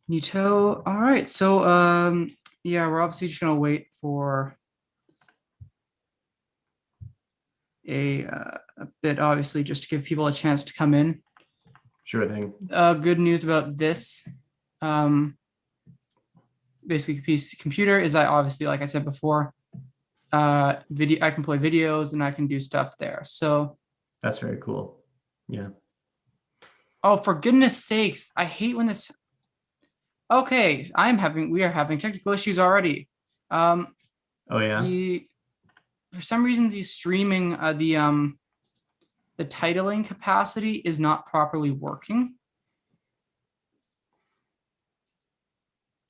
Nito. All right. So yeah, we're obviously just gonna wait for a bit, obviously, just to give people a chance to come in. Sure thing. Good news about this, um, basically PC computer is that obviously, like I said before, video I can play videos and I can do stuff there. So, That's very cool. Yeah. oh, for goodness sakes, I hate when this. Okay, we are having technical issues already. Um, Oh yeah. the for some reason the streaming the titling capacity is not properly working.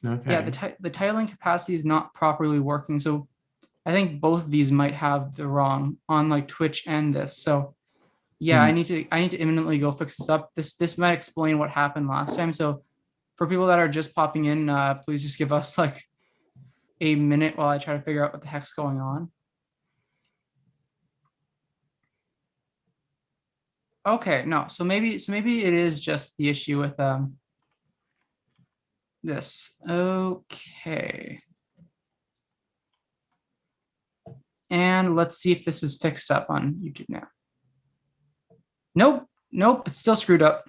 Yeah, Okay. the titling capacity is not properly working. So I think both of these might have the wrong on like Twitch and this. So yeah, Hmm. I need to imminently go fix this up. This might explain what happened last time. So for people that are just popping in, please just give us like a minute while I try to figure out what the heck's going on. Okay, no, so maybe it is just the issue with this. Okay. And let's see if this is fixed up on YouTube now. Nope, nope, it's still screwed up.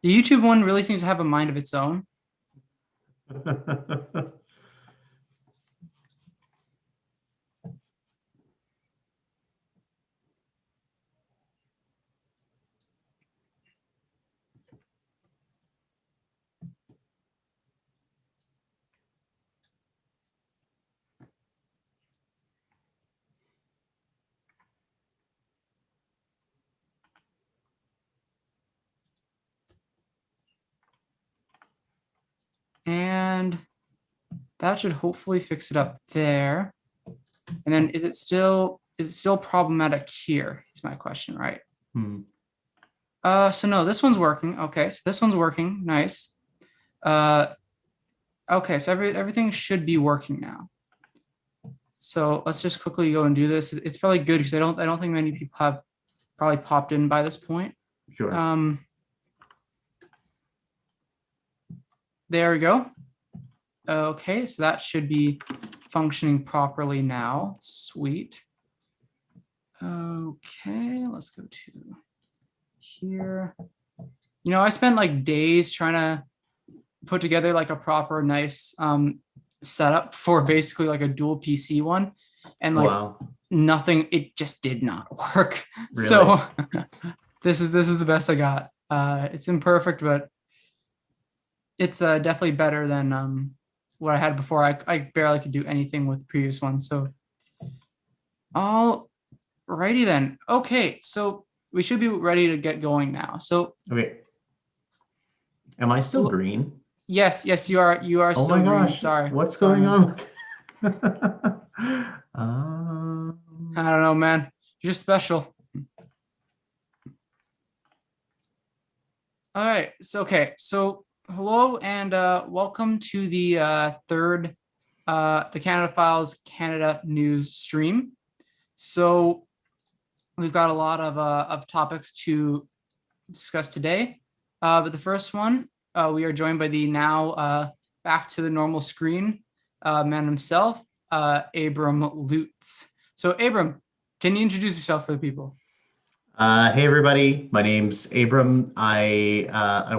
The YouTube one really seems to have a mind of its own. And that should hopefully fix it up there. And then is it still problematic here? Is my question, right? Hmm. So no, this one's working. Okay, so this one's working. Nice. Uh okay, so everything should be working now. So let's just quickly go and do this. It's probably good because I don't think many people have probably popped in by this point. Sure. There we go. Okay, so that should be functioning properly now. Sweet. Okay, let's go to here. You know, I spent like days trying to put together like a proper nice setup for basically like a dual PC one, and Oh, like wow. nothing, it just did not work. Really? So this is the best I got. It's imperfect, but it's definitely better than what I had before. I barely could do anything with the previous one. So all righty then. Okay, so we should be ready to get going now. So Okay. Am I still green? yes, yes, you are Oh still my green. gosh. Sorry. What's Sorry, going man. on? um, I don't know, man. You're just special. All right. So okay. So hello and welcome to the third the Canada Files Canada news stream. So we've got a lot of topics to discuss today. But the first one, we are joined by the now back to the normal screen man himself, Abram Lutz. So Abram, can you introduce yourself for the people? hey everybody, my name's Abram. I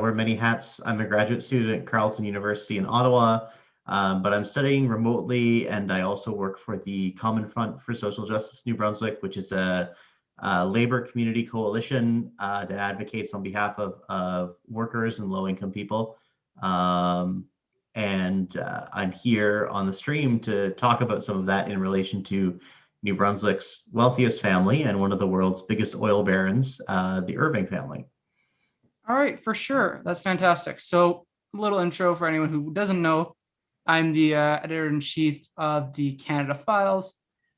wear many hats. I'm a graduate student at Carleton University in Ottawa, but I'm studying remotely, and I also work for the Common Front for Social Justice New Brunswick, which is a labor community coalition that advocates on behalf of workers and low-income people. And I'm here on the stream to talk about some of that in relation to New Brunswick's wealthiest family and one of the world's biggest oil barons, the Irving family. All right, for sure. That's fantastic. So, a little intro for anyone who doesn't know. I'm the editor in chief of the Canada Files.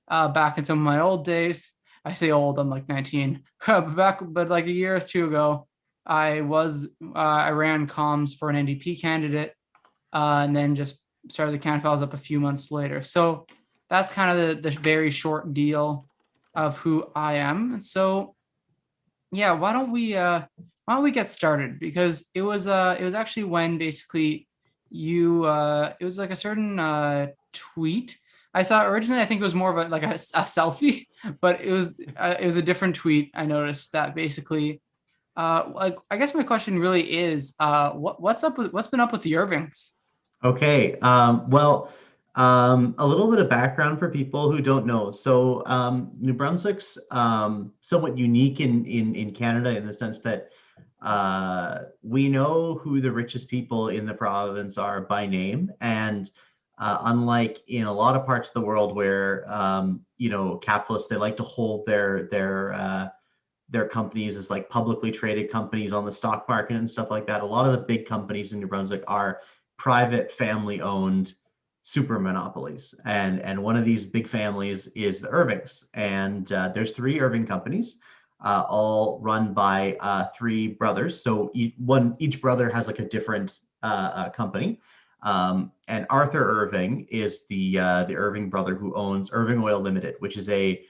Back in some of my old days, I say old, I'm like 19. But like a year or two ago, I ran comms for an NDP candidate, and then just started the Canada Files up a few months later. So that's kind of the very short deal of who I am. So yeah, why don't we why don't we get started? Because it was actually when basically you it was like a certain tweet I saw originally. I think it was more of a selfie, but it was a different tweet. I noticed that basically like I guess my question really is what's been up with the Irvings? Okay, a little bit of background for people who don't know. So, New Brunswick's somewhat unique in Canada in the sense that we know who the richest people in the province are by name, and unlike in a lot of parts of the world where capitalists, they like to hold their companies as like publicly traded companies on the stock market and stuff like that. A lot of the big companies in New Brunswick are private family owned super monopolies. And one of these big families is the Irvings. And there's three Irving companies, all run by three brothers. So each brother has like a different company. And Arthur Irving is the Irving brother who owns Irving Oil Limited, which is a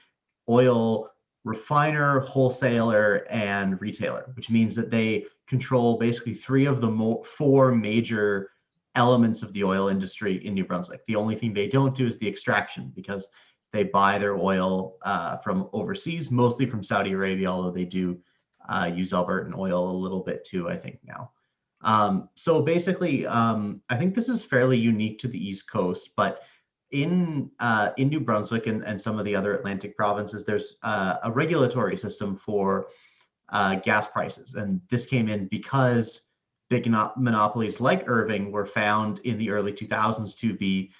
oil refiner, wholesaler, and retailer, which means that they control basically three of the four major elements of the oil industry in New Brunswick. The only thing they don't do is the extraction because they buy their oil from overseas, mostly from Saudi Arabia, although they do use Albertan oil a little bit too, I think now. So basically, I think this is fairly unique to the East Coast, but in New Brunswick and some of the other Atlantic provinces, there's a regulatory system for gas prices, and this came in because big monopolies like Irving were found in the early 2000s to be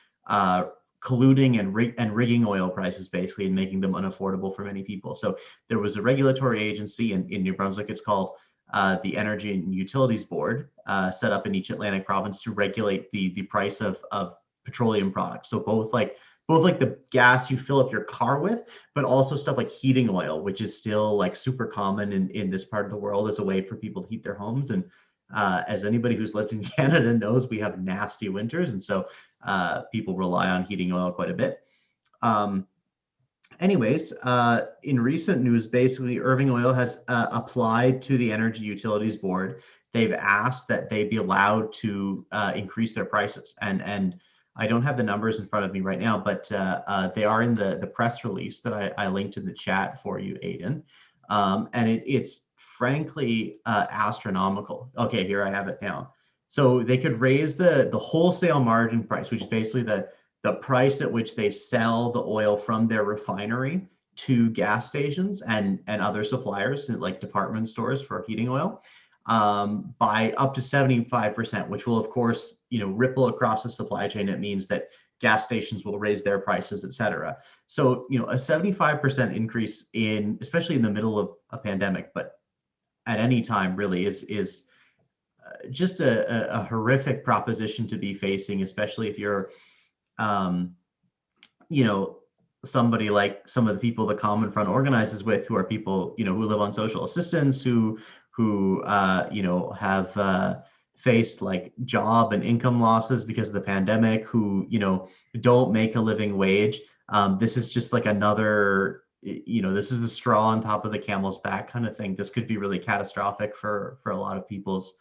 colluding and rigging oil prices basically and making them unaffordable for many people. So there was a regulatory agency in New Brunswick. It's called the Energy and Utilities Board, set up in each Atlantic province to regulate the price of petroleum products. So both like the gas you fill up your car with, but also stuff like heating oil, which is still like super common in this part of the world as a way for people to heat their homes. And as anybody who's lived in Canada knows, we have nasty winters, and so people rely on heating oil quite a bit. Um, Anyways, in recent news, basically, Irving Oil has applied to the Energy Utilities Board. They've asked that they be allowed to increase their prices, and I don't have the numbers in front of me right now, but they are in the press release that I linked in the chat for you, Aiden. And it's frankly astronomical. Okay, here I have it now. So they could raise the wholesale margin price, which is basically the price at which they sell the oil from their refinery to gas stations and other suppliers like department stores for heating oil, by up to 75%, which will of course ripple across the supply chain. It means that gas stations will raise their prices, etc. So a 75% increase especially in the middle of a pandemic, but at any time really is just a horrific proposition to be facing, especially if you're um, somebody like some of the people the Common Front organizes with, who are people, who live on social assistance, who have faced like job and income losses because of the pandemic, who, don't make a living wage. This is just like another, this is the straw on top of the camel's back kind of thing. This could be really catastrophic for a lot of people's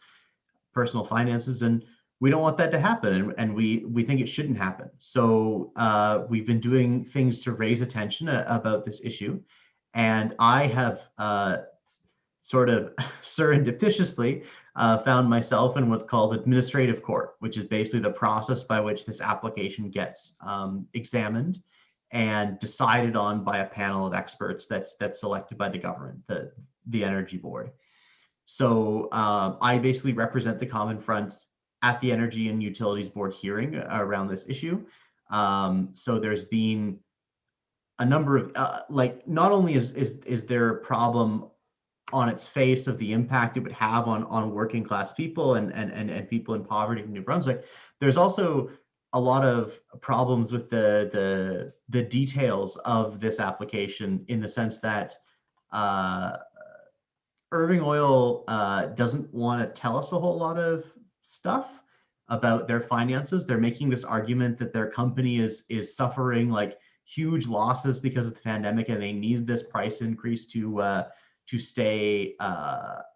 personal finances, and we don't want that to happen, and we think it shouldn't happen. So we've been doing things to raise attention about this issue, and I have sort of serendipitously found myself in what's called administrative court, which is basically the process by which this application gets examined and decided on by a panel of experts that's selected by the government, the Energy Board. So I basically represent the Common Front at the Energy and Utilities Board hearing around this issue. So there's been a number of not only is there a problem on its face of the impact it would have on working class people and people in poverty in New Brunswick, there's also a lot of problems with the details of this application, in the sense that Irving Oil doesn't want to tell us a whole lot of stuff about their finances. They're making this argument that their company is suffering like huge losses because of the pandemic, and they need this price increase to stay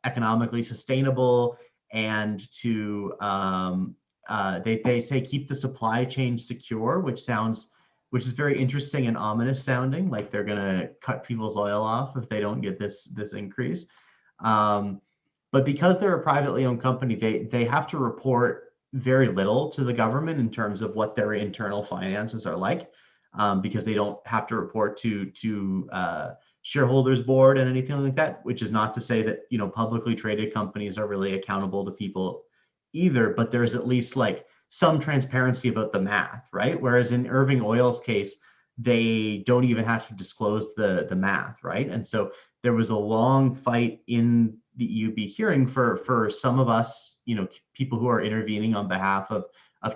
economically sustainable, and to they say keep the supply chain secure, which is very interesting and ominous sounding, like they're going to cut people's oil off if they don't get this increase. But because they're a privately owned company, they have to report very little to the government in terms of what their internal finances are like, because they don't have to report to shareholders board and anything like that. Which is not to say that publicly traded companies are really accountable to people either, but there's at least like some transparency about the math, right? Whereas in Irving Oil's case, they don't even have to disclose the math, right? And so there was a long fight in the EUB hearing for some of us, people who are intervening on behalf of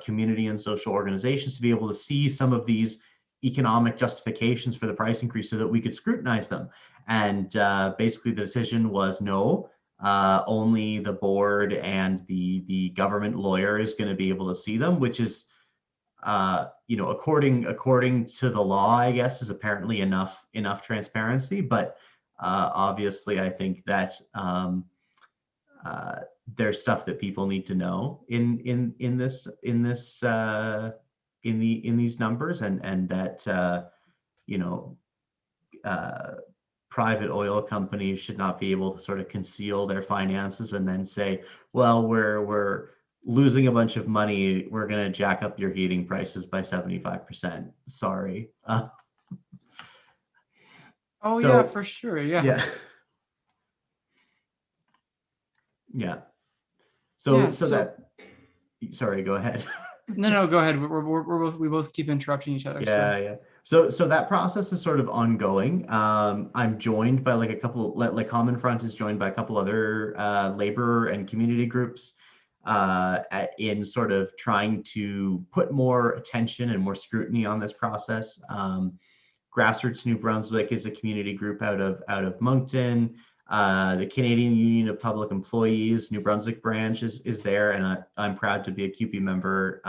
community and social organizations, to be able to see some of these economic justifications for the price increase so that we could scrutinize them. And basically the decision was no. Only the board and the government lawyer is going to be able to see them, which is, according to the law, I guess, is apparently enough transparency. But obviously, I think that there's stuff that people need to know in these numbers, and that private oil companies should not be able to sort of conceal their finances and then say, well, we're losing a bunch of money, we're going to jack up your heating prices by 75%. Sorry. Oh, So, yeah, for sure. Yeah. Yeah. Yeah, Sorry, go ahead. No, go ahead. We both keep interrupting each other. Yeah. So that process is sort of ongoing. I'm joined by like a couple, like Common Front is joined by a couple other labor and community groups in sort of trying to put more attention and more scrutiny on this process. Grassroots New Brunswick is a community group out of Moncton. The Canadian Union of Public Employees, New Brunswick branch is there, and I'm proud to be a CUPE member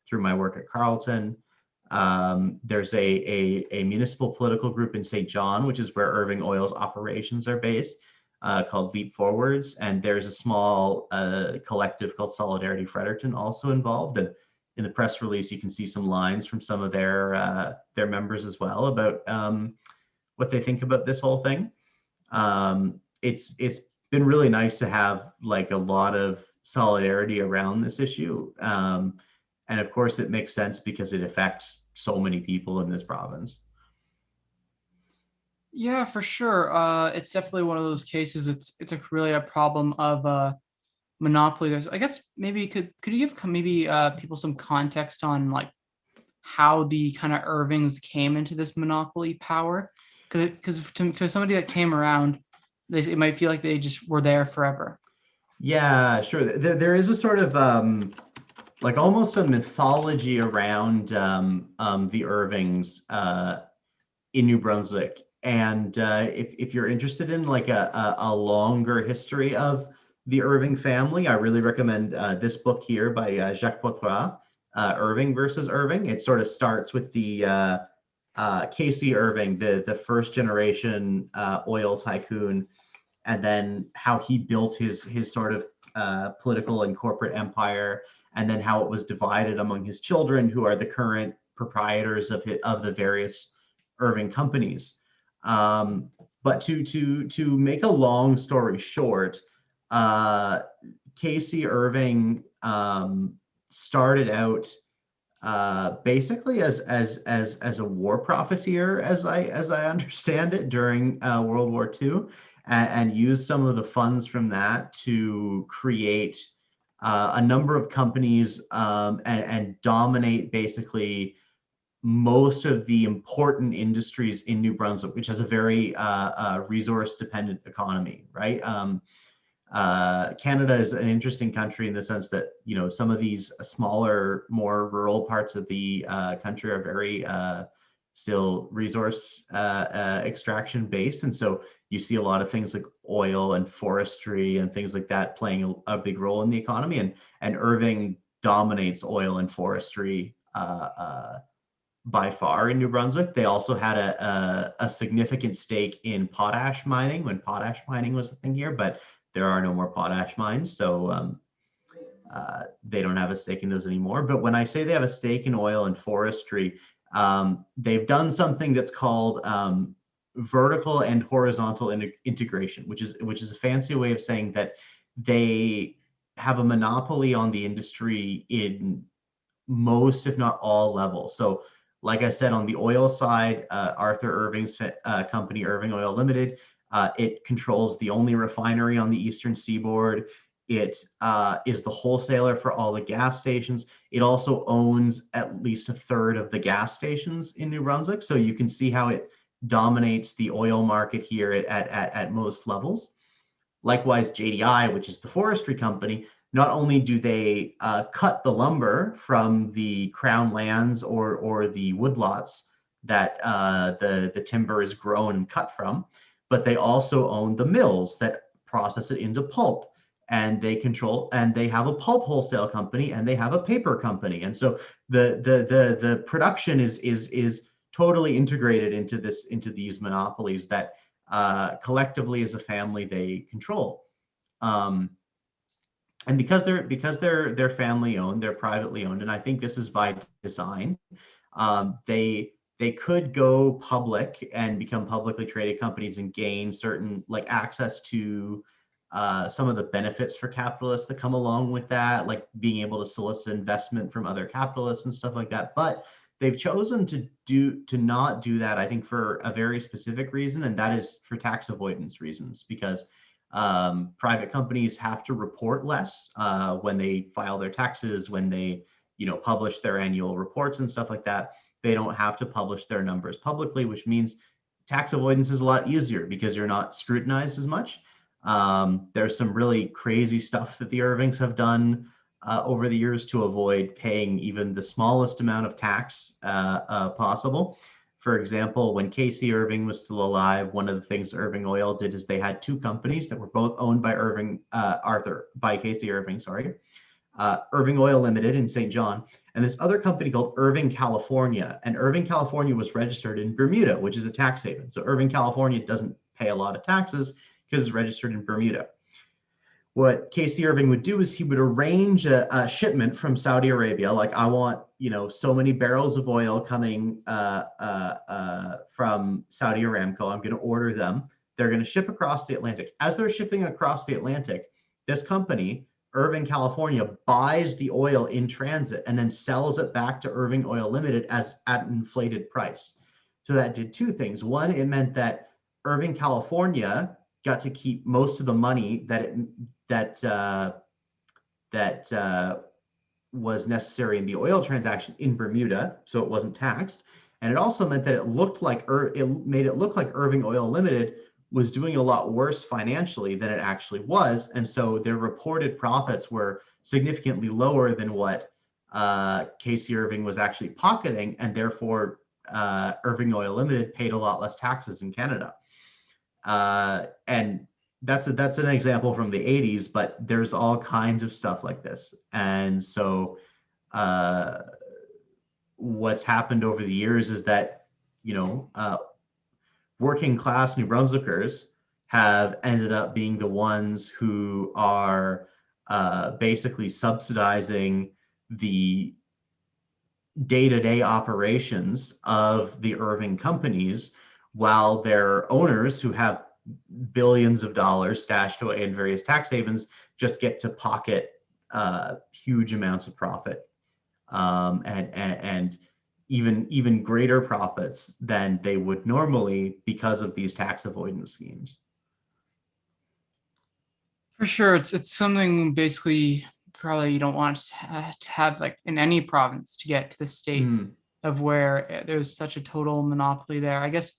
through my work at Carleton. There's a municipal political group in St. John, which is where Irving Oil's operations are based, called Leap Forwards, and there's a small collective called Solidarity Fredericton also involved. And in the press release, you can see some lines from some of their members as well about what they think about this whole thing. It's been really nice to have like a lot of solidarity around this issue. And of course it makes sense because it affects so many people in this province. Yeah, for sure. It's definitely one of those cases. It's really a problem of monopoly. I guess maybe could you give maybe people some context on like how the kind of Irvings came into this monopoly power? Because to somebody that came around, it might feel like they just were there forever. Yeah, sure. There is a sort of like almost a mythology around the Irvings in New Brunswick. And if you're interested in like a longer history of the Irving family, I really recommend this book here by Jacques Poitras, Irving versus Irving. It sort of starts with the Casey Irving, the first generation oil tycoon, and then how he built his sort of political and corporate empire, and then how it was divided among his children, who are the current proprietors of the various Irving companies. But to make a long story short, Casey Irving started out basically as a war profiteer, as I understand it, during World War II, and used some of the funds from that to create a number of companies and dominate basically most of the important industries in New Brunswick, which has a very resource-dependent economy, right? Canada is an interesting country in the sense that, some of these smaller, more rural parts of the country are very still resource extraction based. And so you see a lot of things like oil and forestry and things like that playing a big role in the economy. And Irving dominates oil and forestry by far in New Brunswick. They also had a significant stake in potash mining when potash mining was a thing here, but there are no more potash mines, so they don't have a stake in those anymore. But when I say they have a stake in oil and forestry, they've done something that's called vertical and horizontal integration, which is a fancy way of saying that they have a monopoly on the industry in most, if not all, levels. So, like I said, on the oil side, Arthur Irving's company, Irving Oil Limited, it controls the only refinery on the eastern seaboard. It is the wholesaler for all the gas stations. It also owns at least a third of the gas stations in New Brunswick. So you can see how it dominates the oil market here at most levels. Likewise, JDI, which is the forestry company, not only do they cut the lumber from the crown lands or the woodlots that the timber is grown and cut from, but they also own the mills that process it into pulp. And they have a pulp wholesale company, and they have a paper company. And so the production is totally integrated into these monopolies that collectively as a family they control. And because they're family owned, they're privately owned, and I think this is by design. They could go public and become publicly traded companies and gain certain like access to some of the benefits for capitalists that come along with that, like being able to solicit investment from other capitalists and stuff like that. But they've chosen to not do that, I think, for a very specific reason, and that is for tax avoidance reasons, because private companies have to report less when they file their taxes, when they publish their annual reports and stuff like that. They don't have to publish their numbers publicly, which means tax avoidance is a lot easier because you're not scrutinized as much. There's some really crazy stuff that the Irvings have done over the years to avoid paying even the smallest amount of tax possible. For example, when Casey Irving was still alive, one of the things Irving Oil did is they had two companies that were both owned by Casey Irving, Irving Oil Limited in St. John, and this other company called Irving California. And Irving California was registered in Bermuda, which is a tax haven. So Irving California doesn't pay a lot of taxes because it's registered in Bermuda. What Casey Irving would do is he would arrange a shipment from Saudi Arabia, like I want, so many barrels of oil coming from Saudi Aramco. I'm going to order them. They're going to ship across the Atlantic. As they're shipping across the Atlantic, this company, Irving California, buys the oil in transit and then sells it back to Irving Oil Limited at an inflated price. So that did two things. One, it meant that Irving California got to keep most of the money that was necessary in the oil transaction in Bermuda, so it wasn't taxed. And it also meant that it made it look like Irving Oil Limited was doing a lot worse financially than it actually was, and so their reported profits were significantly lower than what Casey Irving was actually pocketing, and therefore Irving Oil Limited paid a lot less taxes in Canada. And that's an example from the 80s, but there's all kinds of stuff like this. And so what's happened over the years is that, working class New Brunswickers have ended up being the ones who are basically subsidizing the day-to-day operations of the Irving companies, while their owners, who have billions of dollars stashed away in various tax havens, just get to pocket huge amounts of profit, and even greater profits than they would normally because of these tax avoidance schemes. For sure, it's something basically probably you don't want to have like in any province to get to the state of where there's such a total monopoly there. I guess,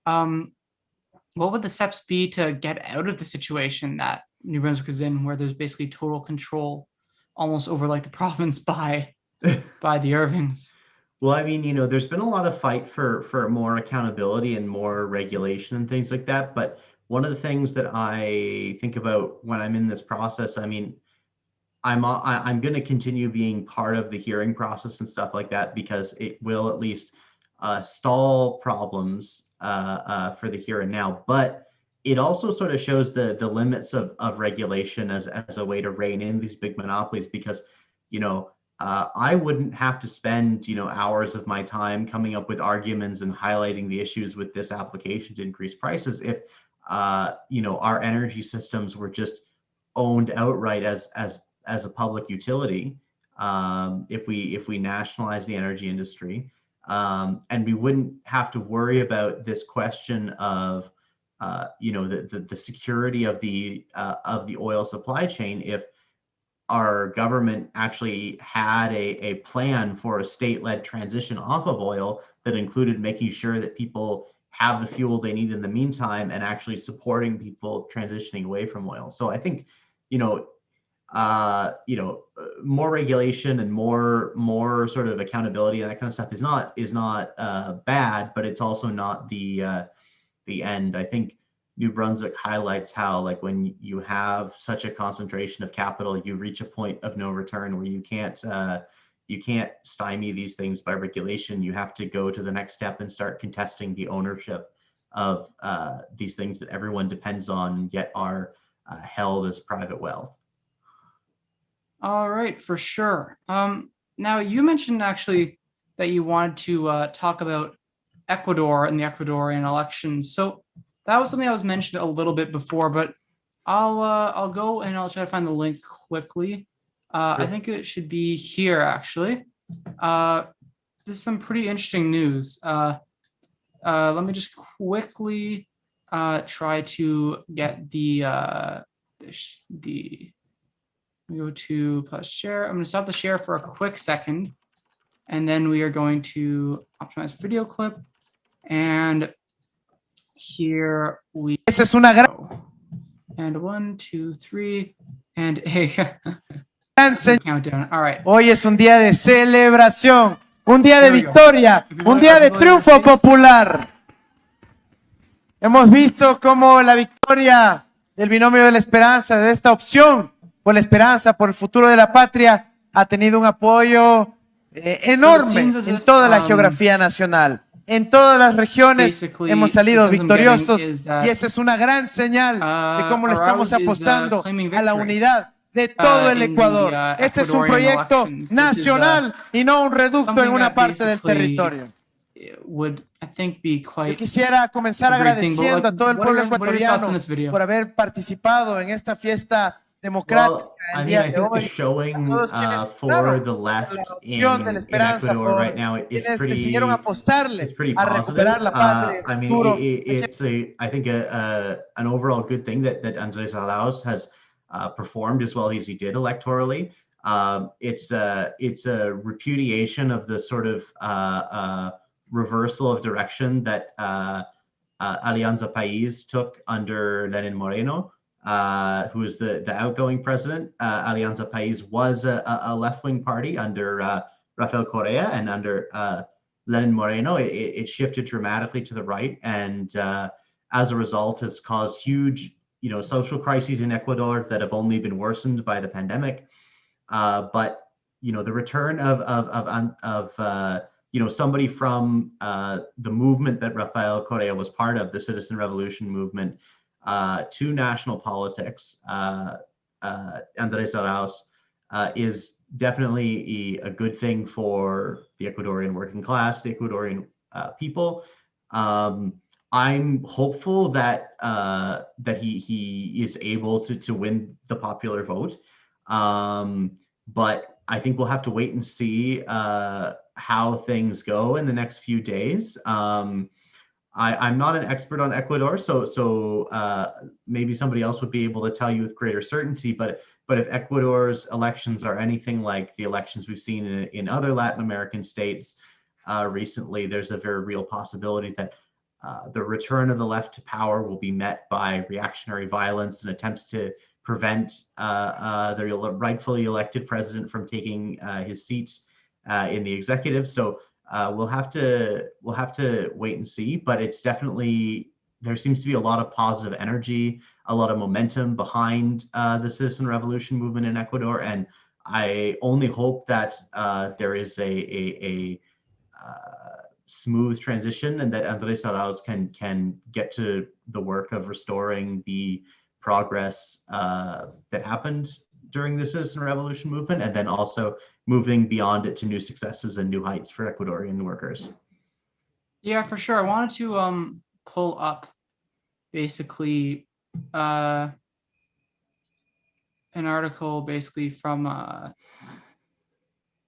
what would the steps be to get out of the situation that New Brunswick is in, where there's basically total control almost over like the province by the Irvings? Well, I mean, there's been a lot of fight for more accountability and more regulation and things like that. But one of the things that I think about when I'm in this process, I mean, I'm going to continue being part of the hearing process and stuff like that, because it will at least stall problems for the here and now. But it also sort of shows the limits of regulation as a way to rein in these big monopolies, because I wouldn't have to spend hours of my time coming up with arguments and highlighting the issues with this application to increase prices if our energy systems were just owned outright as a public utility. If we nationalize the energy industry, and we wouldn't have to worry about this question of the security of the oil supply chain if our government actually had a plan for a state-led transition off of oil that included making sure that people have the fuel they need in the meantime and actually supporting people transitioning away from oil. So I think, more regulation and more sort of accountability and that kind of stuff is not bad, but it's also not the end. I think New Brunswick highlights how, like, when you have such a concentration of capital, you reach a point of no return where you can't stymie these things by regulation. You have to go to the next step and start contesting the ownership of these things that everyone depends on, yet are held as private wealth. All right, for sure. Now you mentioned actually that you wanted to talk about Ecuador and the Ecuadorian elections. So that was something that was mentioned a little bit before, but I'll go and I'll try to find the link quickly. I think it should be here actually. This is some pretty interesting news. Let me just quickly try to get the go to plus share. I'm going to stop the share for a quick second, and then we are going to optimize video clip. And here we go. And 1, 2, 3, and a countdown. All right. Hoy es un día de celebración, un día de victoria, un día de triunfo popular. Hemos visto cómo la victoria del binomio de la esperanza, de esta opción por la esperanza, por el futuro de la patria, ha tenido un apoyo enorme en toda la geografía nacional. En todas las regiones hemos salido victoriosos y esa es una gran señal de cómo le estamos apostando a la unidad de todo el Ecuador. Este es un proyecto nacional y no un reducto en una parte del territorio. Yo quisiera comenzar agradeciendo a todo el pueblo ecuatoriano por haber participado en esta fiesta democrática el día de hoy. Showing for the left in Ecuador right now is pretty positive. I mean, it's I think an overall good thing that Andrés Arauz has performed as well as he did electorally. It's a repudiation of the sort of reversal of direction that Alianza País took under Lenin Moreno, who is the outgoing president. Alianza País was a left-wing party under Rafael Correa, and under Lenin Moreno, it shifted dramatically to the right, and as a result has caused huge social crises in Ecuador that have only been worsened by the pandemic. But the return of somebody from the movement that Rafael Correa was part of, the Citizen Revolution movement, to national politics, Andrés Arauz, is definitely a good thing for the Ecuadorian working class, the Ecuadorian people. I'm hopeful that he is able to win the popular vote, but I think we'll have to wait and see how things go in the next few days. I'm not an expert on Ecuador, so maybe somebody else would be able to tell you with greater certainty. But if Ecuador's elections are anything like the elections we've seen in other Latin American states recently, there's a very real possibility that the return of the left to power will be met by reactionary violence and attempts to prevent the rightfully elected president from taking his seat in the executive. So we'll have to wait and see, but it's definitely there seems to be a lot of positive energy, a lot of momentum behind the citizen revolution movement in Ecuador, and I only hope that there is a smooth transition and that Andrés Arauz can get to the work of restoring the progress that happened during the citizen revolution movement, and then also moving beyond it to new successes and new heights for Ecuadorian workers. Yeah, for sure. I wanted to pull up basically an article basically from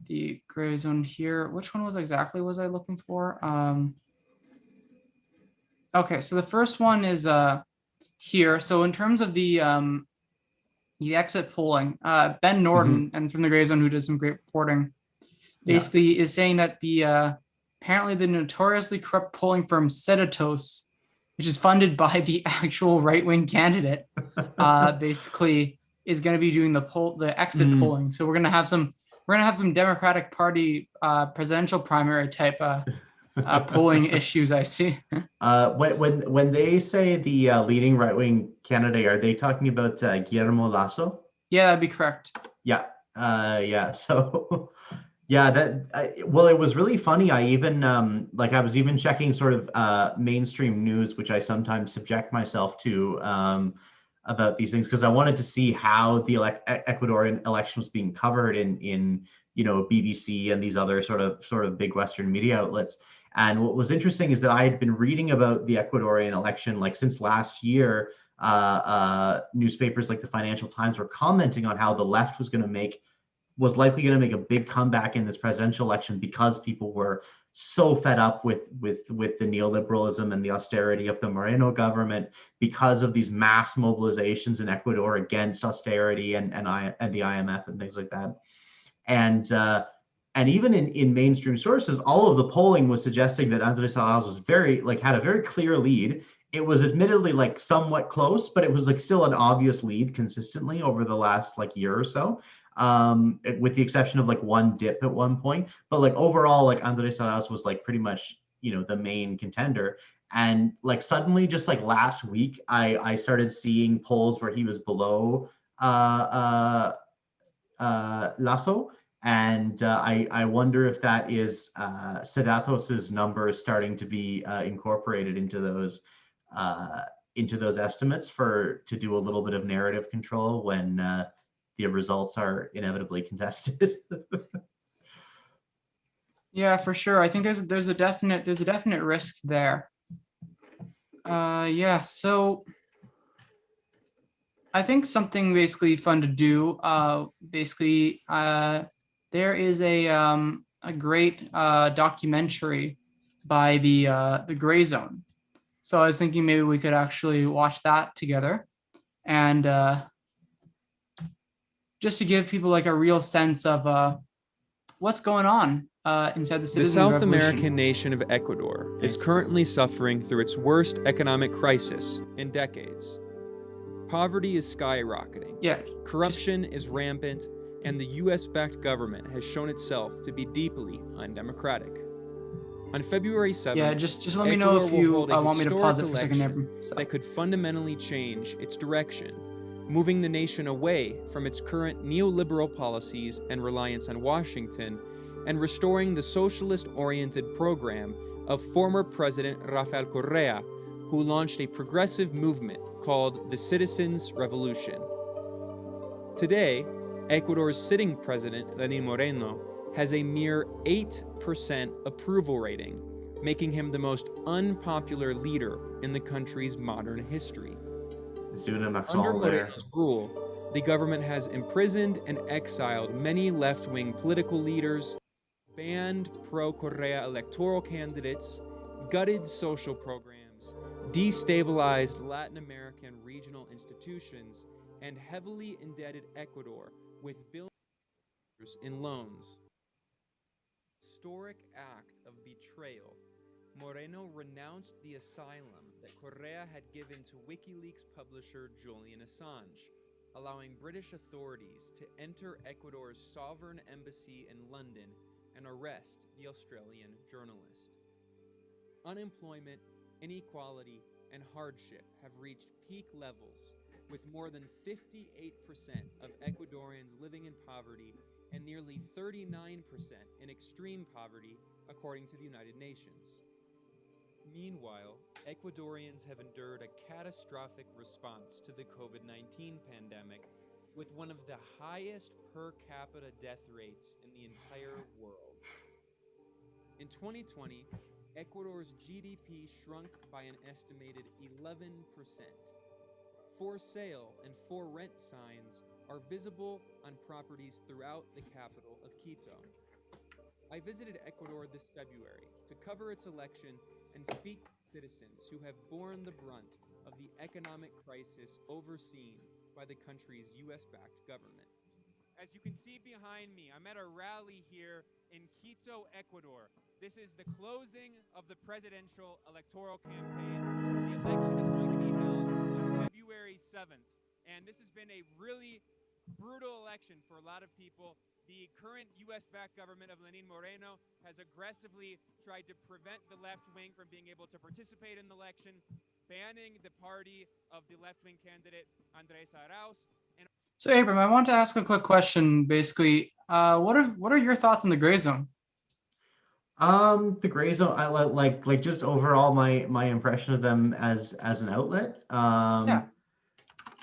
the gray zone here. Which one was I looking for? Okay, so the first one is here. So in terms of the exit polling, Ben Norden and from the gray zone, who does some great reporting, basically is saying that the apparently the notoriously corrupt polling firm Seditos, which is funded by the actual right-wing candidate, basically is going to be doing the exit polling. So we're going to have some Democratic Party presidential primary type polling issues, I see. When they say the leading right-wing candidate, are they talking about Guillermo Lasso? Yeah, that'd be correct. Yeah, yeah. So, yeah, well, it was really funny. I even I was even checking sort of mainstream news, which I sometimes subject myself to about these things, because I wanted to see how the Ecuadorian election was being covered in BBC and these other sort of big Western media outlets. And what was interesting is that I had been reading about the Ecuadorian election since last year. Newspapers like the Financial Times were commenting on how the left was likely going to make a big comeback in this presidential election because people were so fed up with the neoliberalism and the austerity of the Moreno government, because of these mass mobilizations in Ecuador against austerity and the IMF and things like that. And even in mainstream sources, all of the polling was suggesting that Andrés Arauz was had a very clear lead. It was admittedly somewhat close, but it was still an obvious lead consistently over the last year or so, with the exception of one dip at one point. But overall, Andrés Arauz was pretty much the main contender. And suddenly, just last week, I started seeing polls where he was below Lasso. And I wonder if that is Sedatos's numbers starting to be incorporated into those estimates to do a little bit of narrative control when the results are inevitably contested. Yeah, for sure. I think there's a definite risk there. Yeah, so I think something basically fun to do. There is a great documentary by the Gray Zone. So I was thinking maybe we could actually watch that together, and just to give people a real sense of what's going on inside the citizens' South revolution. American nation of Ecuador is currently suffering through its worst economic crisis in decades. Poverty is skyrocketing. Yeah. Corruption is rampant, and the US-backed government has shown itself to be deeply undemocratic. On February 7th, yeah, just let me know if you want me to pause it for a second. That could fundamentally change its direction, moving the nation away from its current neoliberal policies and reliance on Washington, and restoring the socialist-oriented program of former President Rafael Correa, who launched a progressive movement called the Citizens' Revolution. Today, Ecuador's sitting president, Lenin Moreno, has a mere 8% approval rating, making him the most unpopular leader in the country's modern history. Under Moreno's rule, the government has imprisoned and exiled many left-wing political leaders, banned pro-Correa electoral candidates, gutted social programs, destabilized Latin American regional institutions, and heavily indebted Ecuador with billions in loans. Historic act of betrayal, Moreno renounced the asylum that Correa had given to WikiLeaks publisher Julian Assange, allowing British authorities to enter Ecuador's sovereign embassy in London and arrest the Australian journalist. Unemployment, inequality, and hardship have reached peak levels, with more than 58% of Ecuadorians living in poverty and nearly 39% in extreme poverty, according to the United Nations. Meanwhile, Ecuadorians have endured a catastrophic response to the COVID-19 pandemic, with one of the highest per capita death rates in the entire world. In 2020, Ecuador's GDP shrunk by an estimated 11%. For sale and for rent signs are visible on properties throughout the capital of Quito. I visited Ecuador this February to cover its election and speak to citizens who have borne the brunt of the economic crisis overseen by the country's US-backed government. As you can see behind me, I'm at a rally here in Quito, Ecuador. This is the closing of the presidential electoral campaign. The election is going to be held until February 7th, and this has been a really brutal election for a lot of people. The current US-backed government of Lenin Moreno has aggressively tried to prevent the left wing from being able to participate in the election, banning the party of the left-wing candidate Andrés Arauz. So Abram, I want to ask a quick question. Basically, what are your thoughts on the gray zone? The gray zone, I like just overall my impression of them as an outlet. Yeah.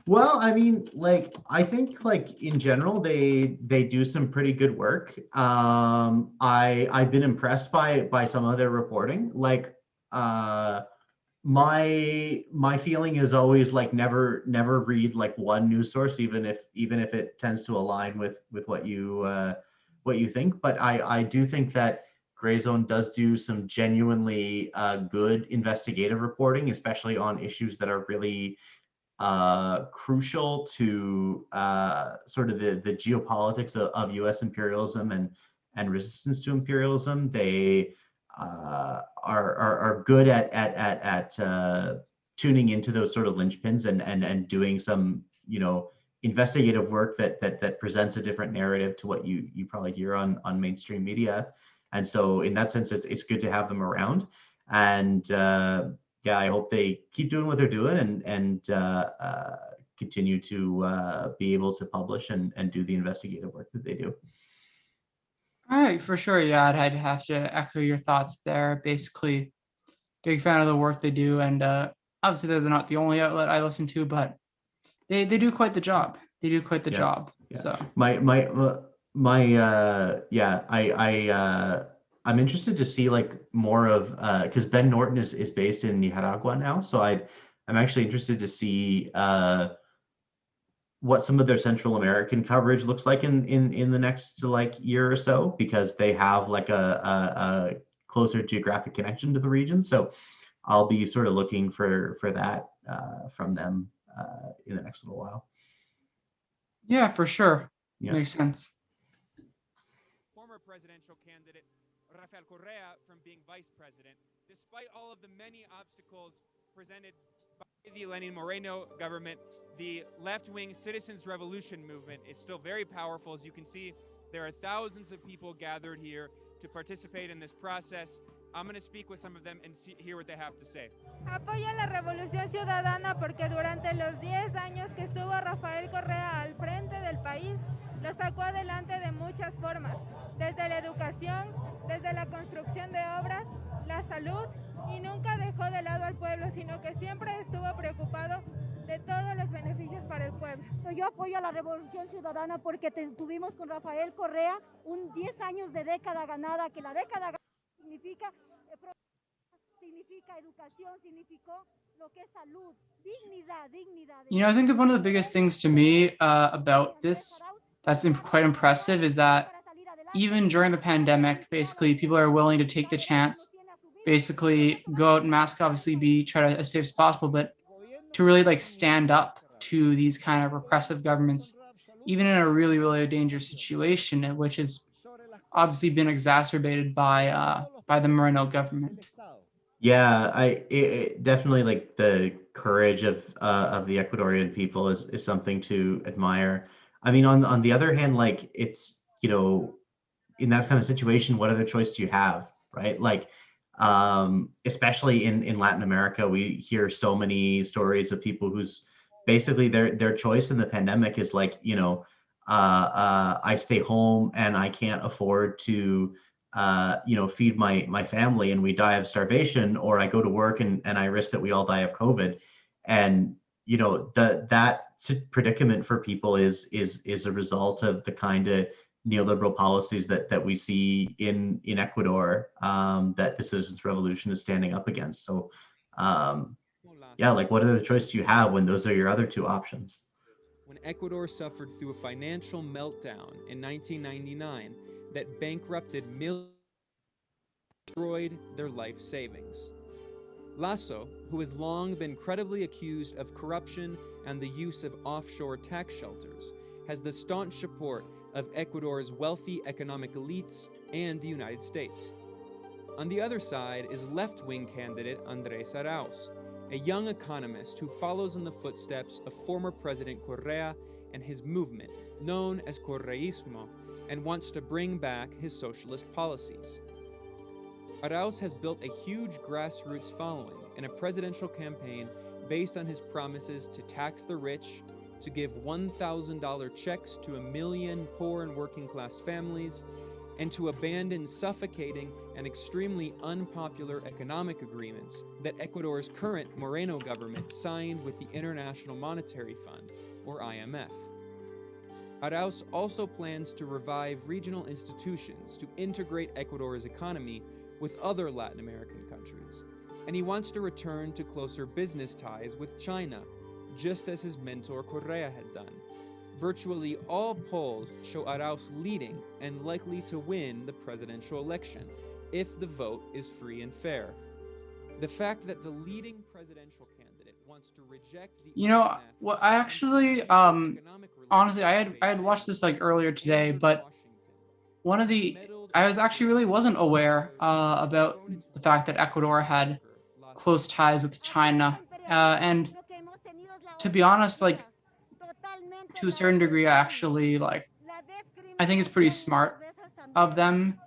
Well, I mean, like I think like in general they do some pretty good work. I've been impressed by some of their reporting. Like my feeling is always like never read like one news source, even if it tends to align with what you think. But I do think that Gray Zone does do some genuinely good investigative reporting, especially on issues that are really crucial to sort of the geopolitics of U.S. imperialism and resistance to imperialism. They are good at tuning into those sort of linchpins and doing some investigative work that presents a different narrative to what you probably hear on mainstream media. And so in that sense, it's good to have them around. And yeah, I hope they keep doing what they're doing and continue to be able to publish and do the investigative work that they do. All right, for sure. Yeah, I'd have to echo your thoughts there. Basically, big fan of the work they do, and obviously they're not the only outlet I listen to, but they do quite the job. They do quite the job. Yeah. So I'm interested to see like more of because Ben Norton is based in Nicaragua now, so I'm actually interested to see what some of their Central American coverage looks like in the next like year or so, because they have like a closer geographic connection to the region. So I'll be sort of looking for that from them in the next little while. yeah, for sure. Yeah. Makes sense. Former presidential candidate Rafael Correa from being vice president, despite all of the many obstacles presented by the Lenin Moreno government, the left-wing citizens' revolution movement is still very powerful. As you can see, there are thousands of people gathered here to participate in this process. I'm going to speak with some of them and hear what they have to say. Apoya la revolución ciudadana porque durante los 10 años que estuvo Rafael Correa al frente del país, lo sacó adelante de muchas formas, desde la educación, desde la construcción de obras, la salud, y nunca dejó de lado al pueblo, sino que siempre estuvo preocupado de todos los beneficios para el pueblo. Yo apoyo a la revolución ciudadana porque tuvimos con Rafael Correa un 10 años de década ganada, que la década ganada significa educación, significó lo que es salud, dignidad. I think that one of the biggest things to me about this that's quite impressive is that even during the pandemic, basically people are willing to take the chance, basically go out and mask, obviously try to as safe as possible, but to really like stand up to these kind of repressive governments, even in a really, really dangerous situation, which has obviously been exacerbated by the Moreno government. Yeah, it definitely, like, the courage of the Ecuadorian people is something to admire. I mean, on the other hand, like, it's, in that kind of situation, what other choice do you have, right? Like, especially in Latin America. We hear so many stories of people whose basically their choice in the pandemic is like, I stay home and I can't afford to feed my family and we die of starvation, or I go to work and I risk that we all die of COVID. And that predicament for people is a result of the kind of neoliberal policies that we see in Ecuador, that the citizens revolution is standing up against. So yeah, like what other choice do you have when those are your other two options? When Ecuador suffered through a financial meltdown in 1999 that bankrupted millions, destroyed their life savings. Lasso, who has long been credibly accused of corruption and the use of offshore tax shelters, has the staunch support of Ecuador's wealthy economic elites and the United States. On the other side is left-wing candidate Andrés Arauz, a young economist who follows in the footsteps of former President Correa and his movement, known as Correísmo, and wants to bring back his socialist policies. Arauz has built a huge grassroots following in a presidential campaign based on his promises to tax the rich, to give $1,000 checks to 1 million poor and working-class families, and to abandon suffocating and extremely unpopular economic agreements that Ecuador's current Moreno government signed with the International Monetary Fund, or IMF. Arauz also plans to revive regional institutions to integrate Ecuador's economy with other Latin American countries, and he wants to return to closer business ties with China, just as his mentor Correa had done. Virtually all polls show Arauz leading and likely to win the presidential election, if the vote is free and fair. The fact that the leading presidential candidate wants to reject the what I actually honestly I had watched this like earlier today, but I was actually really wasn't aware about the fact that Ecuador had close ties with China, and to be honest, like to a certain degree, actually, like I think it's pretty smart of them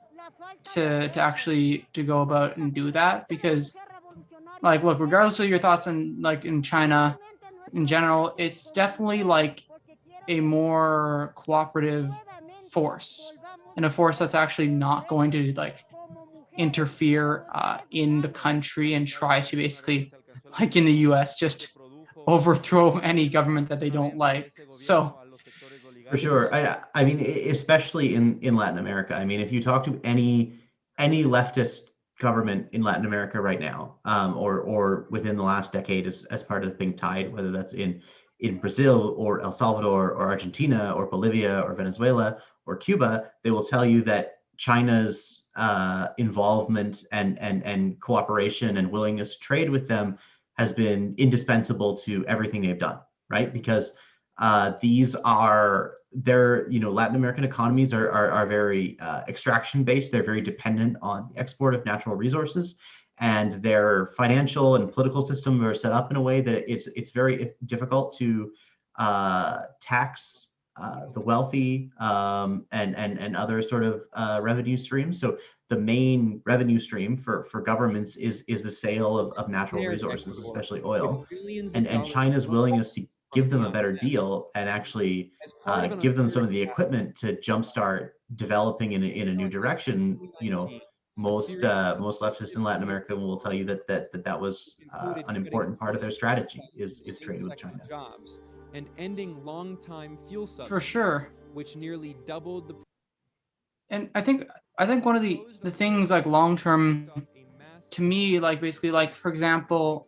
to actually to go about and do that, because like look, regardless of your thoughts on like in China in general, it's definitely like a more cooperative force, and a force that's actually not going to like interfere in the country and try to basically, like in the US, just overthrow any government that they don't like. So For sure. I mean, especially in Latin America. I mean, if you talk to any leftist government in Latin America right now, or within the last decade as part of the pink tide, whether that's in Brazil or El Salvador or Argentina or Bolivia or Venezuela or Cuba, they will tell you that China's involvement and cooperation and willingness to trade with them has been indispensable to everything they've done, right? Because these are Latin American economies are very extraction based. They're very dependent on the export of natural resources, and their financial and political system are set up in a way that it's very difficult to tax the wealthy and other sort of revenue streams. So the main revenue stream for governments is the sale of natural resources, especially oil, and China's willingness to give them a better deal and actually give them some of the equipment to jumpstart developing in a new direction. Most leftists in Latin America will tell you that was an important part of their strategy is trade with China. And ending long-time fuel subsidies, for sure, which nearly doubled the. And I think one of the things like long-term to me, like basically like for example,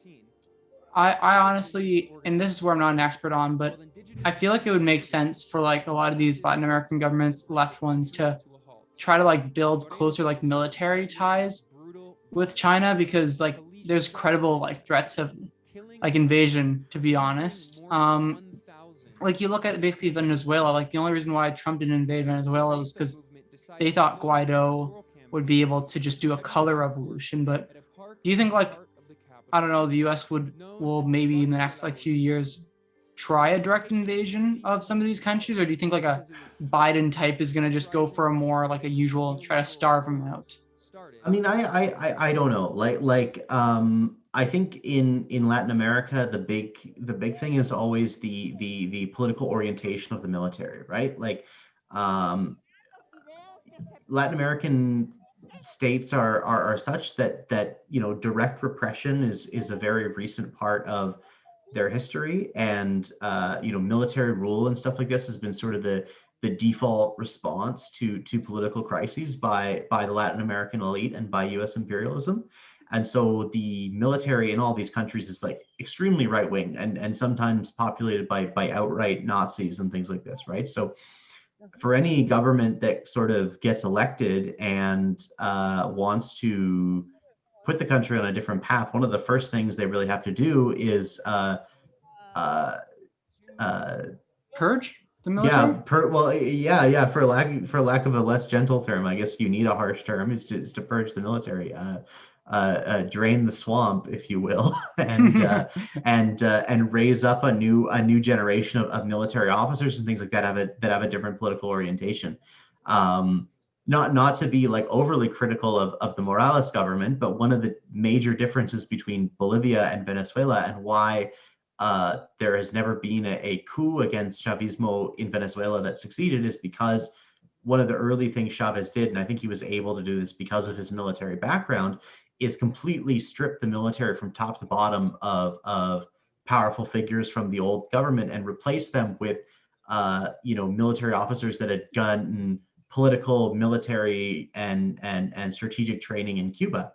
I honestly, and this is where I'm not an expert on, but I feel like it would make sense for like a lot of these Latin American governments, left ones, to try to like build closer like military ties with China, because like there's credible like threats of like invasion, to be honest. Like you look at basically Venezuela, like the only reason why Trump didn't invade Venezuela was because they thought Guaido would be able to just do a color revolution. But do you think like, I don't know, the US will maybe in the next like few years try a direct invasion of some of these countries? Or do you think like a Biden type is going to just go for a more like a usual, try to starve them out? started. I mean, I don't know. I think in Latin America, the big thing is always the political orientation of the military, right? Um, Latin American states are such that direct repression is a very recent part of their history, and military rule and stuff like this has been sort of the default response to political crises by the Latin American elite and by U.S. imperialism. And so the military in all these countries is like extremely right wing and sometimes populated by outright Nazis and things like this, right? So for any government that sort of gets elected and wants to put the country on a different path, one of the first things they really have to do is uh, Purge the military? yeah, for lack of a less gentle term, I guess you need a harsh term, is to purge the military, drain the swamp, if you will, and raise up a new generation of military officers and things like that have a different political orientation. Not to be like overly critical of the Morales government, but one of the major differences between Bolivia and Venezuela and why there has never been a coup against Chavismo in Venezuela that succeeded is because one of the early things Chavez did, and I think he was able to do this because of his military background, is completely strip the military from top to bottom of powerful figures from the old government and replace them with military officers that had gotten political, military, and strategic training in Cuba.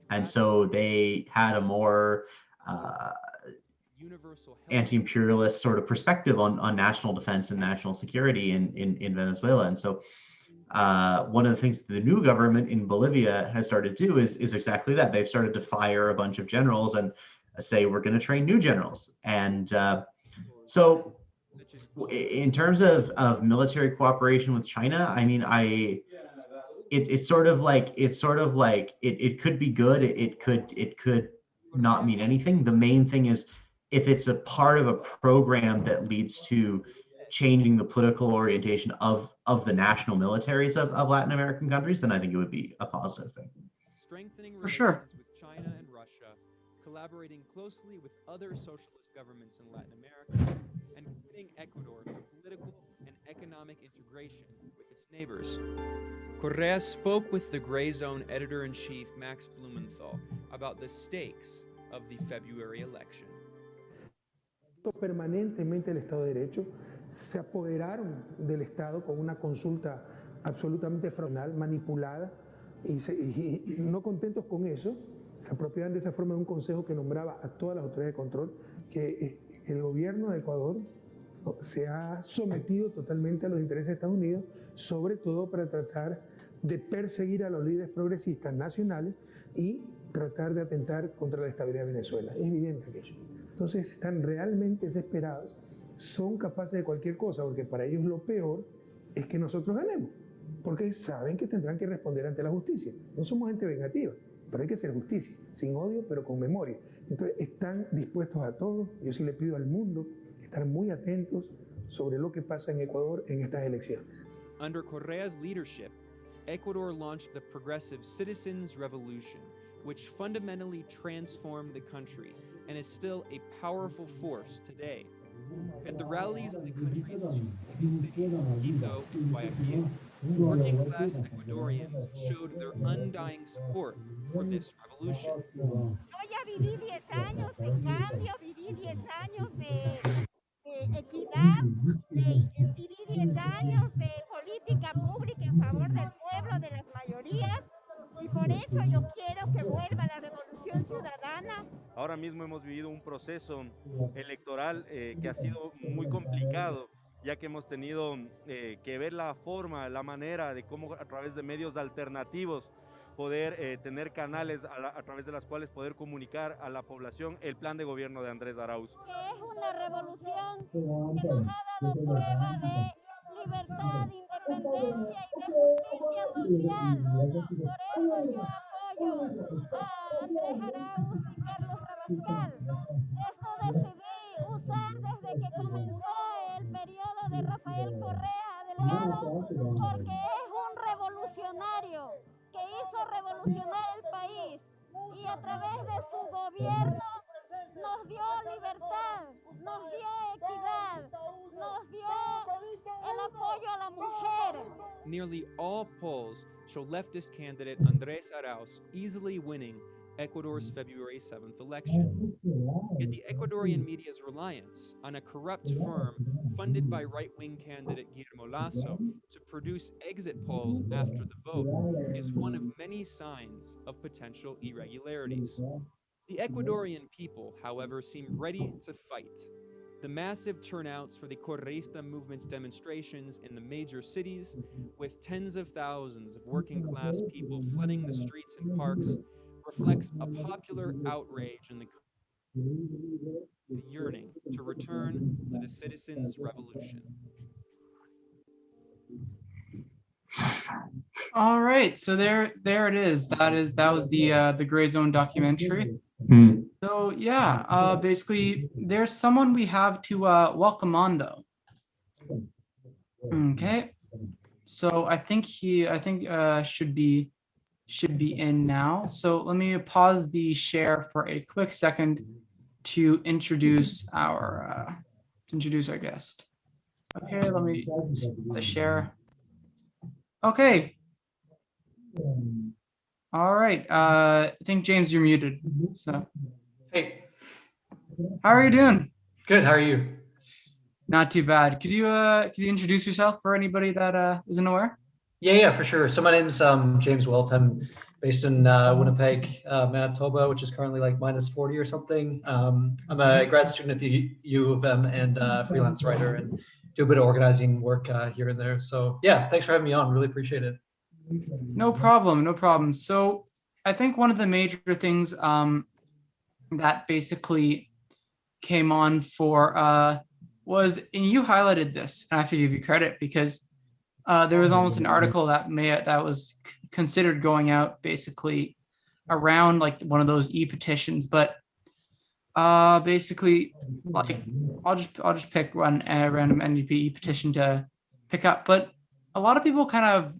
And so they had a more anti-imperialist sort of perspective on national defense and national security in Venezuela. And so one of the things the new government in Bolivia has started to do is exactly that. They've started to fire a bunch of generals and say, we're going to train new generals. And so in terms of military cooperation with China, I mean, it's sort of like it could be good. It could not mean anything. The main thing is if it's a part of a program that leads to changing the political orientation of the national militaries of Latin American countries, then I think it would be a positive thing. Strengthening For relations sure. with China and Russia, collaborating closely with other socialist governments in Latin America, and committing Ecuador to political and economic integration with its neighbors. Correa spoke with the Gray Zone editor-in-chief Max Blumenthal about the stakes of the February election. Permanentemente el Estado de Derecho, se apoderaron del Estado con una consulta absolutamente fraudulenta, manipulada, y no contentos con eso, se apropiaban de esa forma de un consejo que nombraba a todas las autoridades de control, que el gobierno de Ecuador se ha sometido totalmente a los intereses de Estados Unidos, sobre todo para tratar de perseguir a los líderes progresistas nacionales y tratar de atentar contra la estabilidad de Venezuela. Es evidente aquello. Entonces están realmente desesperados, son capaces de cualquier cosa, porque para ellos lo peor es que nosotros ganemos, porque saben que tendrán que responder ante la justicia. No somos gente vengativa, pero hay que hacer justicia, sin odio, pero con memoria. Entonces están dispuestos a todo. Yo sí le pido al mundo estar muy atentos sobre lo que pasa en Ecuador en estas elecciones. Under Correa's leadership, Ecuador launched the Progressive Citizens Revolution, which fundamentally transformed the country and is still a powerful force today. At the rallies in the country's two biggest cities, Quito and Guayaquil, working class Ecuadorians showed their undying support for this revolution. Yo ya viví 10 años de cambio, viví 10 años de equidad, viví 10 años de política pública en favor del pueblo, de las mayorías, y por eso yo quiero que vuelva la revolución ciudadana. Ahora mismo hemos vivido un proceso electoral que ha sido muy complicado, ya que hemos tenido que ver la forma, la manera de cómo a través de medios alternativos poder tener canales a través de las cuales poder comunicar a la población el plan de gobierno de Andrés Arauz. Que es una revolución que nos ha dado prueba de libertad, independencia y de justicia social. Por eso yo apoyo a Andrés Arauz y Carlos Rabascal. Esto decidí usar desde que comenzó el periodo de Rafael Correa Delgado, porque es un revolucionario que hizo revolución revolucionar el país y a través de su gobierno nos dio libertad, nos dio equidad, nos dio el apoyo a la mujer. Nearly all polls show leftist candidate Andrés Arauz easily winning Ecuador's February 7th election. Yet the Ecuadorian media's reliance on a corrupt firm funded by right-wing candidate Guillermo Lasso to produce exit polls after the vote is one of many signs of potential irregularities. The Ecuadorian people, however, seem ready to fight. The massive turnouts for the Correísta movement's demonstrations in the major cities, with tens of thousands of working-class people flooding the streets and parks, reflects a popular outrage in the yearning to return to the citizens' revolution. All right, so there it is. That was the Gray Zone documentary. Hmm. So yeah, basically there's someone we have to welcome on though. Okay, so I think should be in now. So let me pause the share for a quick second to introduce our guest. Okay, let me the share. Okay. All right. I think James, you're muted. So Hey, how are you doing? good. How are you? Not too bad. Could you introduce yourself for anybody that isn't aware? Yeah, for sure. So my name's James Welt. I'm based in Winnipeg, Manitoba, which is currently like -40 or something. I'm a grad student at the U of M and freelance writer and do a bit of organizing work here and there. So yeah, thanks for having me on. Really appreciate it. No problem. No problem. So I think one of the major things that basically came on for was, and you highlighted this, and I have to give you credit because there was almost an article that was considered going out basically around like one of those e-petitions, but basically like I'll just pick one random NDP e-petition to pick up, but a lot of people kind of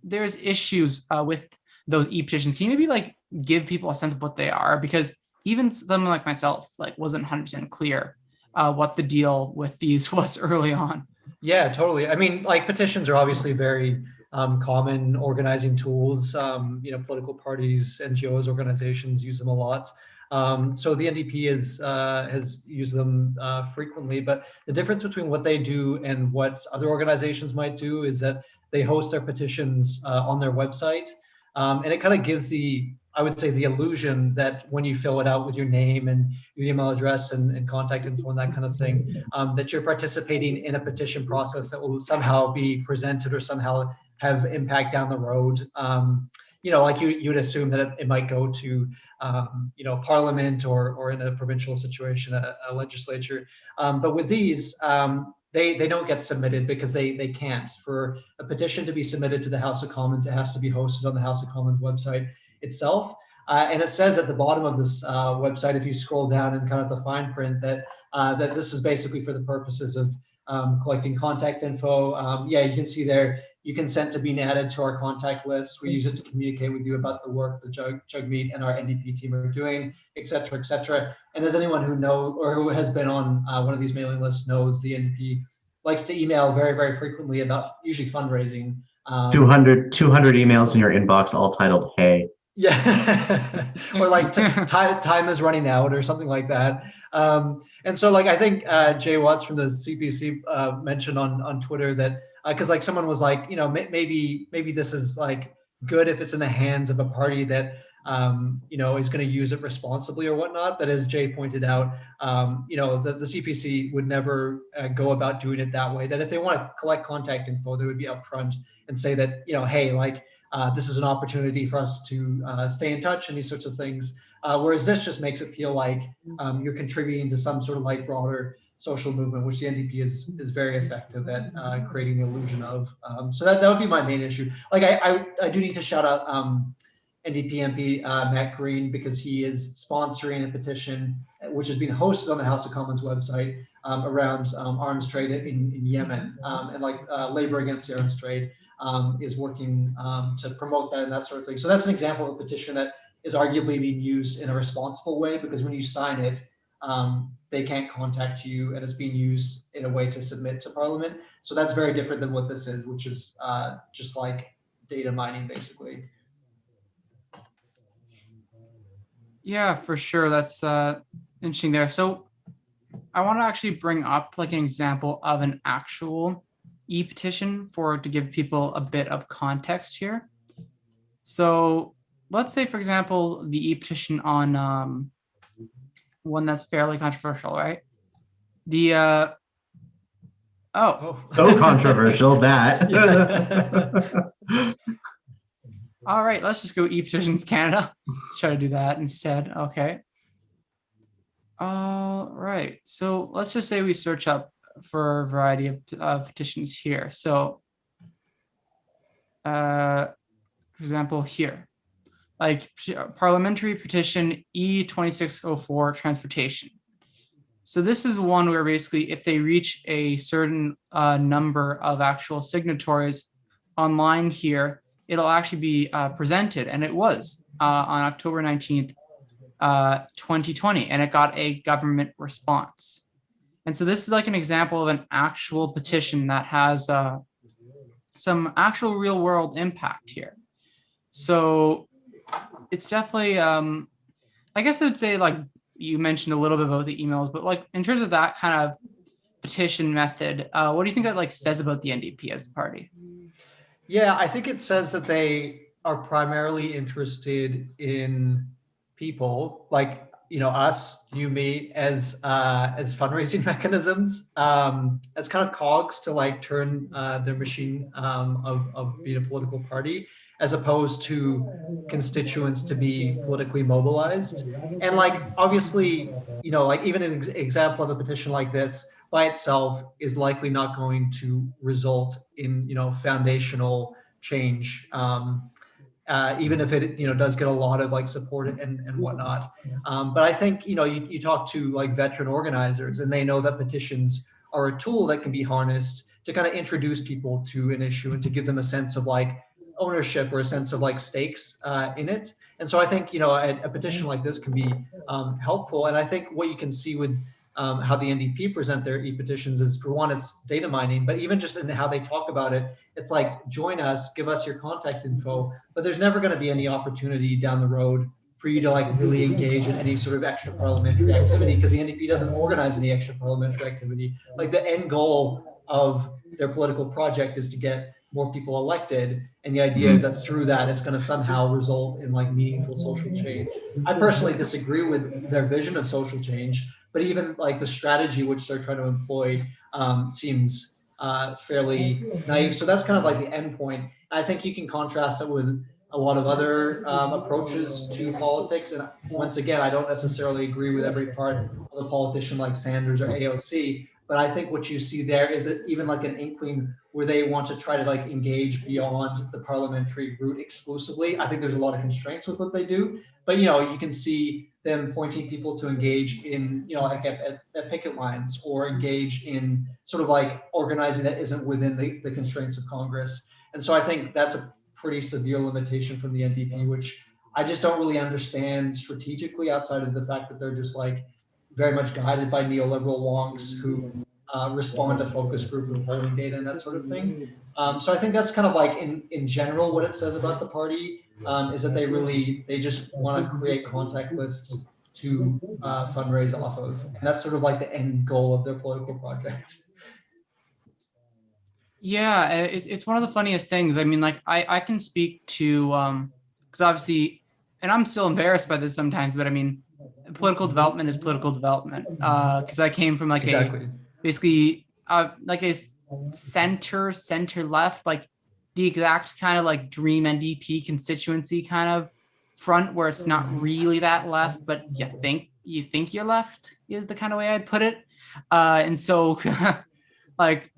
there's issues with those e-petitions. Can you maybe like give people a sense of what they are? Because even someone like myself like wasn't 100% clear what the deal with these was early on. Yeah, totally. I mean, like petitions are obviously very common organizing tools. Political parties, NGOs, organizations use them a lot. So the NDP has used them frequently, but the difference between what they do and what other organizations might do is that they host their petitions on their website. And it kind of gives I would say the illusion that when you fill it out with your name and your email address and contact info and that kind of thing, that you're participating in a petition process that will somehow be presented or somehow have impact down the road. Like you'd assume that it might go to, Parliament or in a provincial situation, a legislature. But with these, they don't get submitted because they can't. For a petition to be submitted to the House of Commons, it has to be hosted on the House of Commons website itself. And it says at the bottom of this website, if you scroll down and kind of the fine print, that this is basically for the purposes of collecting contact info. You can see there, you consent to being added to our contact list. We use it to communicate with you about the work the Jugmeet and our NDP team are doing, et cetera, et cetera. And as anyone who knows or who has been on one of these mailing lists knows, the NDP likes to email very, very frequently about usually fundraising. 200 emails in your inbox, all titled "Hey." Yeah, or like time is running out or something like that. And so like I think Jay Watts from the CPC mentioned on Twitter that because like someone was like, maybe this is like good if it's in the hands of a party that is going to use it responsibly or whatnot. But as Jay pointed out, the CPC would never go about doing it that way. That if they want to collect contact info, they would be upfront and say that, hey, like this is an opportunity for us to stay in touch and these sorts of things. Whereas this just makes it feel like you're contributing to some sort of like broader social movement, which the NDP is very effective at creating the illusion of. So that would be my main issue. Like I do need to shout out NDP MP Matt Green, because he is sponsoring a petition which is being hosted on the House of Commons website around arms trade in Yemen and like labor against the arms trade. is working to promote that and that sort of thing. So that's an example of a petition that is arguably being used in a responsible way, because when you sign it, they can't contact you, and it's being used in a way to submit to Parliament. So that's very different than what this is, which is just like data mining, basically. Yeah, for sure. That's interesting there. So I want to actually bring up like an example of an actual e-petition to give people a bit of context here. So let's say, for example, the e-petition on one that's fairly controversial, right? The So controversial that. All right, let's just go e-petitions Canada. Let's try to do that instead. Okay. All right, so let's just say we search up for a variety of petitions here. So, for example, here, like parliamentary petition E2604 transportation. So this is one where basically if they reach a certain number of actual signatories online here, it'll actually be presented, and it was on October 19th, 2020, and it got a government response. And so this is like an example of an actual petition that has some actual real world impact here. So it's definitely, I guess I would say, like you mentioned a little bit about the emails, but like in terms of that kind of petition method, what do you think that like says about the NDP as a party? Yeah, I think it says that they are primarily interested in people like, you know, us, you, me, as fundraising mechanisms, as kind of cogs to like turn their machine of being a political party, as opposed to constituents to be politically mobilized. And like, obviously, you know, like even an example of a petition like this by itself is likely not going to result in, you know, foundational change. Even if it, you know, does get a lot of like support and whatnot. But I think, you know, you talk to like veteran organizers, and they know that petitions are a tool that can be harnessed to kind of introduce people to an issue and to give them a sense of like ownership or a sense of like stakes in it. And so I think, you know, a petition like this can be helpful. And I think what you can see with how the NDP present their e-petitions is, for one, it's data mining, but even just in how they talk about it, it's like, join us, give us your contact info, but there's never going to be any opportunity down the road for you to like really engage in any sort of extra parliamentary activity, because the NDP doesn't organize any extra parliamentary activity. Like the end goal of their political project is to get more people elected, and the idea is that through that it's going to somehow result in like meaningful social change. I personally disagree with their vision of social change, but even like the strategy which they're trying to employ seems fairly naive. So that's kind of like the end point. I think you can contrast it with a lot of other approaches to politics. And once again, I don't necessarily agree with every part of a politician like Sanders or AOC, but I think what you see there is even like an inkling where they want to try to like engage beyond the parliamentary route exclusively. I think there's a lot of constraints with what they do, but you know, you can see them pointing people to engage in, you know, like at picket lines, or engage in sort of like organizing that isn't within the constraints of Congress. And so I think that's a pretty severe limitation from the NDP, which I just don't really understand strategically, outside of the fact that they're just like very much guided by neoliberal wonks who respond to focus group and polling data and that sort of thing. So I think that's kind of like in general what it says about the party, is that they just want to create contact lists to fundraise off of. And that's sort of like the end goal of their political project. Yeah, it's one of the funniest things. I mean, like I can speak to, because obviously, and I'm still embarrassed by this sometimes, but I mean, political development is political development. Because I came from like basically like a center left, like the exact kind of like dream NDP constituency kind of front, where it's not really that left, but you think you're left is the kind of way I'd put it. And so like,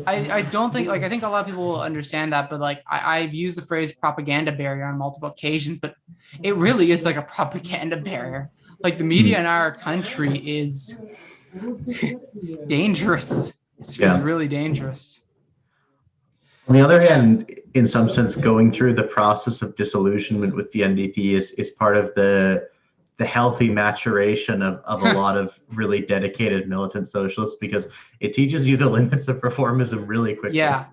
I don't think, like, I think a lot of people will understand that, but like I've used the phrase propaganda barrier on multiple occasions, but it really is like a propaganda barrier. Like the media in our country is dangerous. It's really dangerous. On the other hand, in some sense, going through the process of disillusionment with the NDP is part of the healthy maturation of a lot of really dedicated militant socialists, because it teaches you the limits of reformism really quickly. Yeah.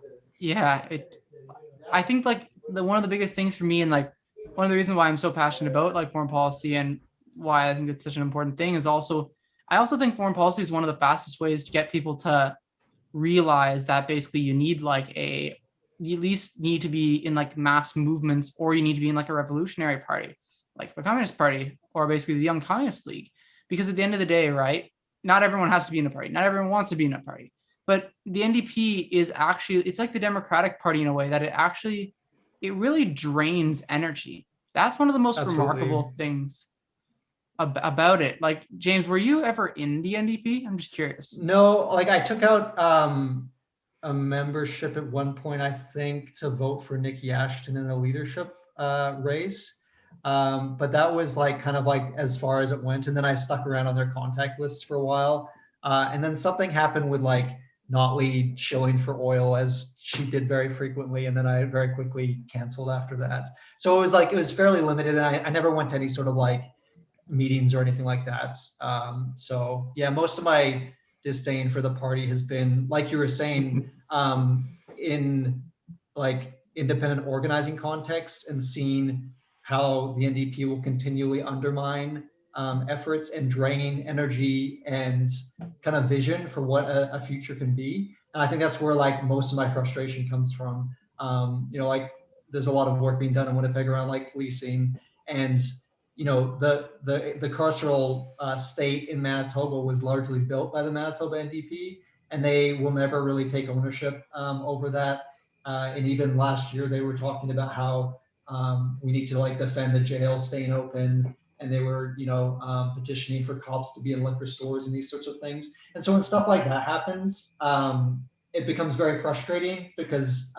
I think like one of the biggest things for me, and like one of the reasons why I'm so passionate about like foreign policy and why I think it's such an important thing is also, I also think foreign policy is one of the fastest ways to get people to realize that basically you need like you at least need to be in like mass movements, or you need to be in like a revolutionary party, like the Communist Party, or basically the Young Communist League. Because at the end of the day, right, not everyone has to be in a party. Not everyone wants to be in a party. But the NDP is actually, it's like the Democratic Party in a way that it really drains energy. That's one of the most remarkable things about it. Like, James, were you ever in the NDP? I'm just curious. No, like I took out a membership at one point, I think, to vote for Nikki Ashton in a leadership race. But that was like kind of like as far as it went. And then I stuck around on their contact lists for a while. And then something happened with like Notley shilling for oil, as she did very frequently. And then I very quickly canceled after that. So it was like, it was fairly limited. And I never went to any sort of like meetings or anything like that. So yeah, most of my disdain for the party has been, like you were saying, in like independent organizing context, and seeing how the NDP will continually undermine efforts and drain energy and kind of vision for what a future can be. And I think that's where like most of my frustration comes from. Like there's a lot of work being done in Winnipeg around like policing, and the carceral state in Manitoba was largely built by the Manitoba NDP, and they will never really take ownership over that. And even last year, they were talking about how we need to like defend the jail staying open, and they were, petitioning for cops to be in liquor stores and these sorts of things. And so when stuff like that happens, it becomes very frustrating, because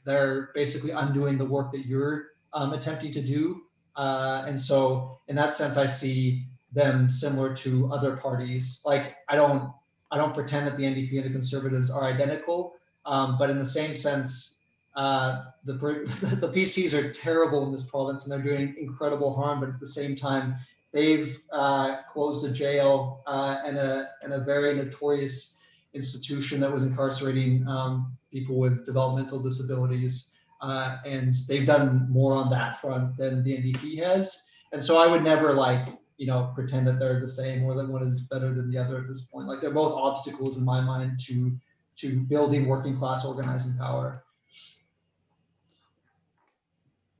they're basically undoing the work that you're attempting to do. And so in that sense, I see them similar to other parties. Like I don't pretend that the NDP and the Conservatives are identical, but in the same sense, the PCs are terrible in this province, and they're doing incredible harm. But at the same time, they've closed a jail and a very notorious institution that was incarcerating people with developmental disabilities. And they've done more on that front than the NDP has. And so I would never pretend that they're the same, or that one is better than the other at this point. Like they're both obstacles in my mind to building working class organizing power.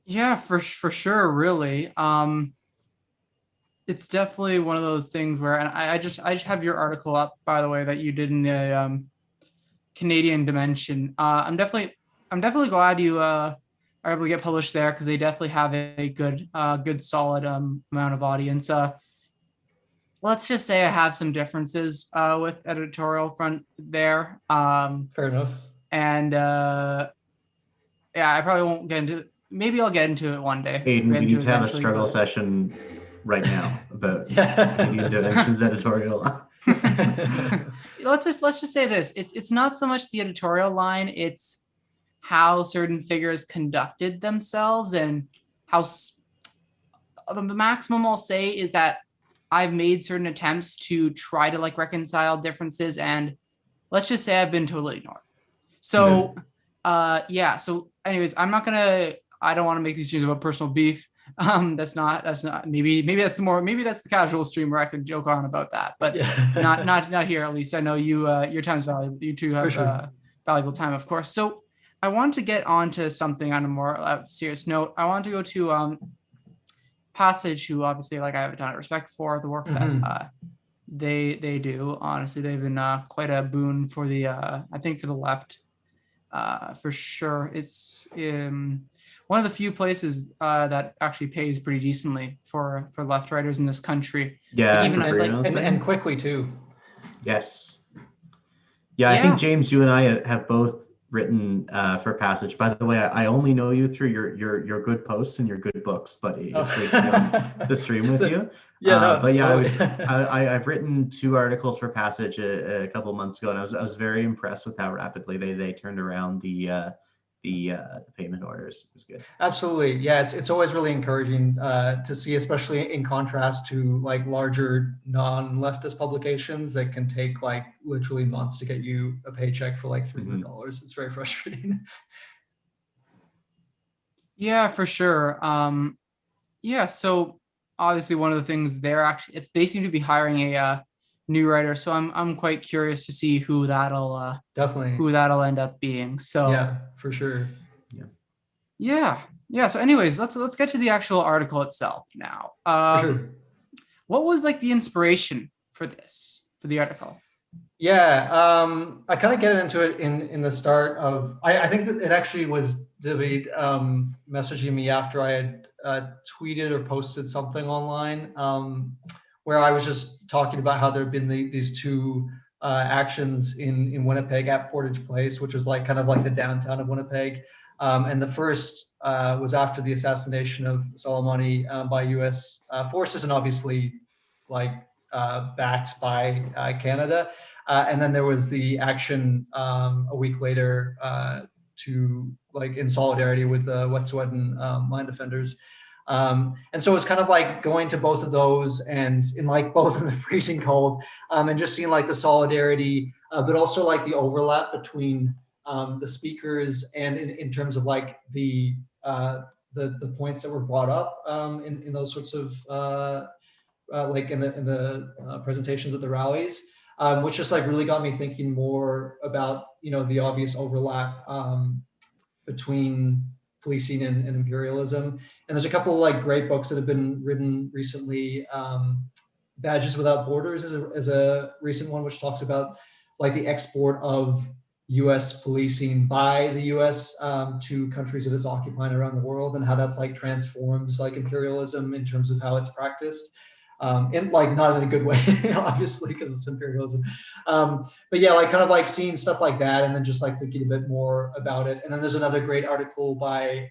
Yeah, for sure, really. It's definitely one of those things where, and I just have your article up, by the way, that you did in the Canadian Dimension. I'm definitely glad you are able to get published there, because they definitely have a good solid amount of audience. Let's just say I have some differences with editorial front there. Fair enough. And yeah, I probably won't get into it. Maybe I'll get into it one day. Aiden, we need to have a struggle session right now about Canadian Dimension's editorial. Let's just say this. It's not so much the editorial line, it's how certain figures conducted themselves, and how the maximum I'll say is that I've made certain attempts to try to like reconcile differences, and let's just say I've been totally ignored. So yeah. So anyways, I don't want to make these streams about personal beef. That's not maybe that's the casual stream where I could joke on about that, but not here. At least I know your time's valuable. You two have valuable time, of course. So I want to get on to something on a more serious note. I want to go to Passage, who obviously like I have a ton of respect for the work that they do. Honestly, they've been quite a boon for the I think for the left for sure. It's one of the few places that actually pays pretty decently for left writers in this country. Yeah, like, and quickly too. Yes. Yeah, I think James, you and I have both written for Passage. By the way, I only know you through your good posts and your good books, but it's great to be on the stream with you. I've written 2 articles for Passage a couple months ago, and I was very impressed with how rapidly they turned around the the payment orders. It was good. Absolutely. Yeah, it's always really encouraging to see, especially in contrast to like larger non-leftist publications that can take like literally months to get you a paycheck for like $300. It's very frustrating. Yeah, for sure. Yeah, so obviously one of the things they're actually they seem to be hiring a new writer, so I'm quite curious to see who that'll Definitely end up being. So yeah, for sure. Yeah. So anyways, let's get to the actual article itself now. For sure. What was like the inspiration for the article? Yeah, I kind of get into it in the start of, I think that it actually was David messaging me after I had tweeted or posted something online where I was just talking about how there had been these two actions in Winnipeg at Portage Place, which was like kind of like the downtown of Winnipeg. And the first was after the assassination of Soleimani by US forces, and obviously like backed by Canada. And then there was the action a week later to like in solidarity with the Wet'suwet'en land defenders. And so it's kind of like going to both of those and in like both in the freezing cold and just seeing like the solidarity, but also like the overlap between the speakers and in terms of like the points that were brought up in those sorts of like in the presentations at the rallies, which just like really got me thinking more about, you know, the obvious overlap between policing and imperialism. And there's a couple of like great books that have been written recently. Badges Without Borders is a recent one, which talks about like the export of US policing by the US to countries that it's occupying around the world, and how that's like transforms like imperialism in terms of how it's practiced. In like not in a good way, obviously, because it's imperialism. But yeah, like kind of like seeing stuff like that, and then just like thinking a bit more about it. And then there's another great article by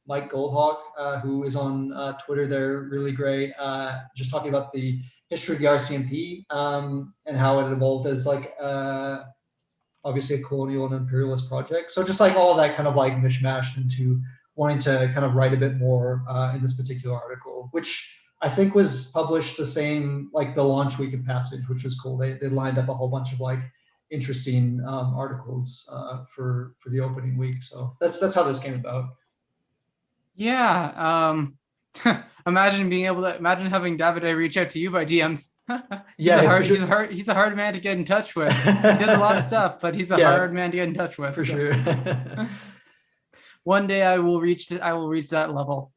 Mike Goldhawk, who is on Twitter. They're really great, just talking about the history of the RCMP and how it evolved as like obviously a colonial and imperialist project. So just like all of that kind of like mishmashed into wanting to kind of write a bit more in this particular article, which I think was published the same, like the launch week of Passage, which was cool. They lined up a whole bunch of like interesting articles for the opening week. So that's how this came about. Yeah. Imagine having Davide reach out to you by DMs. He's a hard man to get in touch with. He does a lot of stuff, but he's a hard man to get in touch with. For sure. One day I will reach that level.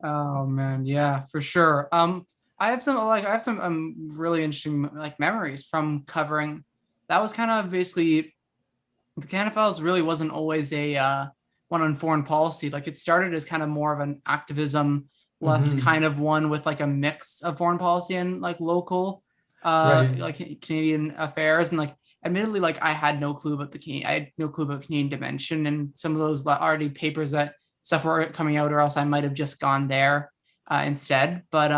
Oh man, yeah, for sure. I have some really interesting like memories from covering. That was kind of basically the Canada Files really wasn't always a one on foreign policy. Like it started as kind of more of an activism left kind of one with like a mix of foreign policy and like local like Canadian affairs. And like admittedly, like I had no clue about Canadian dimension and some of those already papers that stuff were coming out, or else I might have just gone there instead. But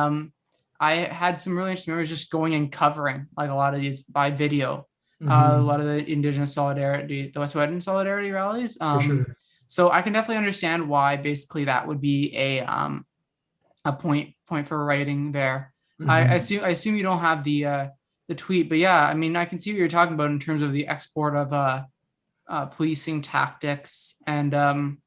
I had some really interesting memories just going and covering like a lot of these by video, a lot of the Indigenous solidarity, the Wet'suwet'en solidarity rallies. For sure. So I can definitely understand why basically that would be a point for writing there. I assume you don't have the tweet, but yeah, I mean I can see what you're talking about in terms of the export of policing tactics and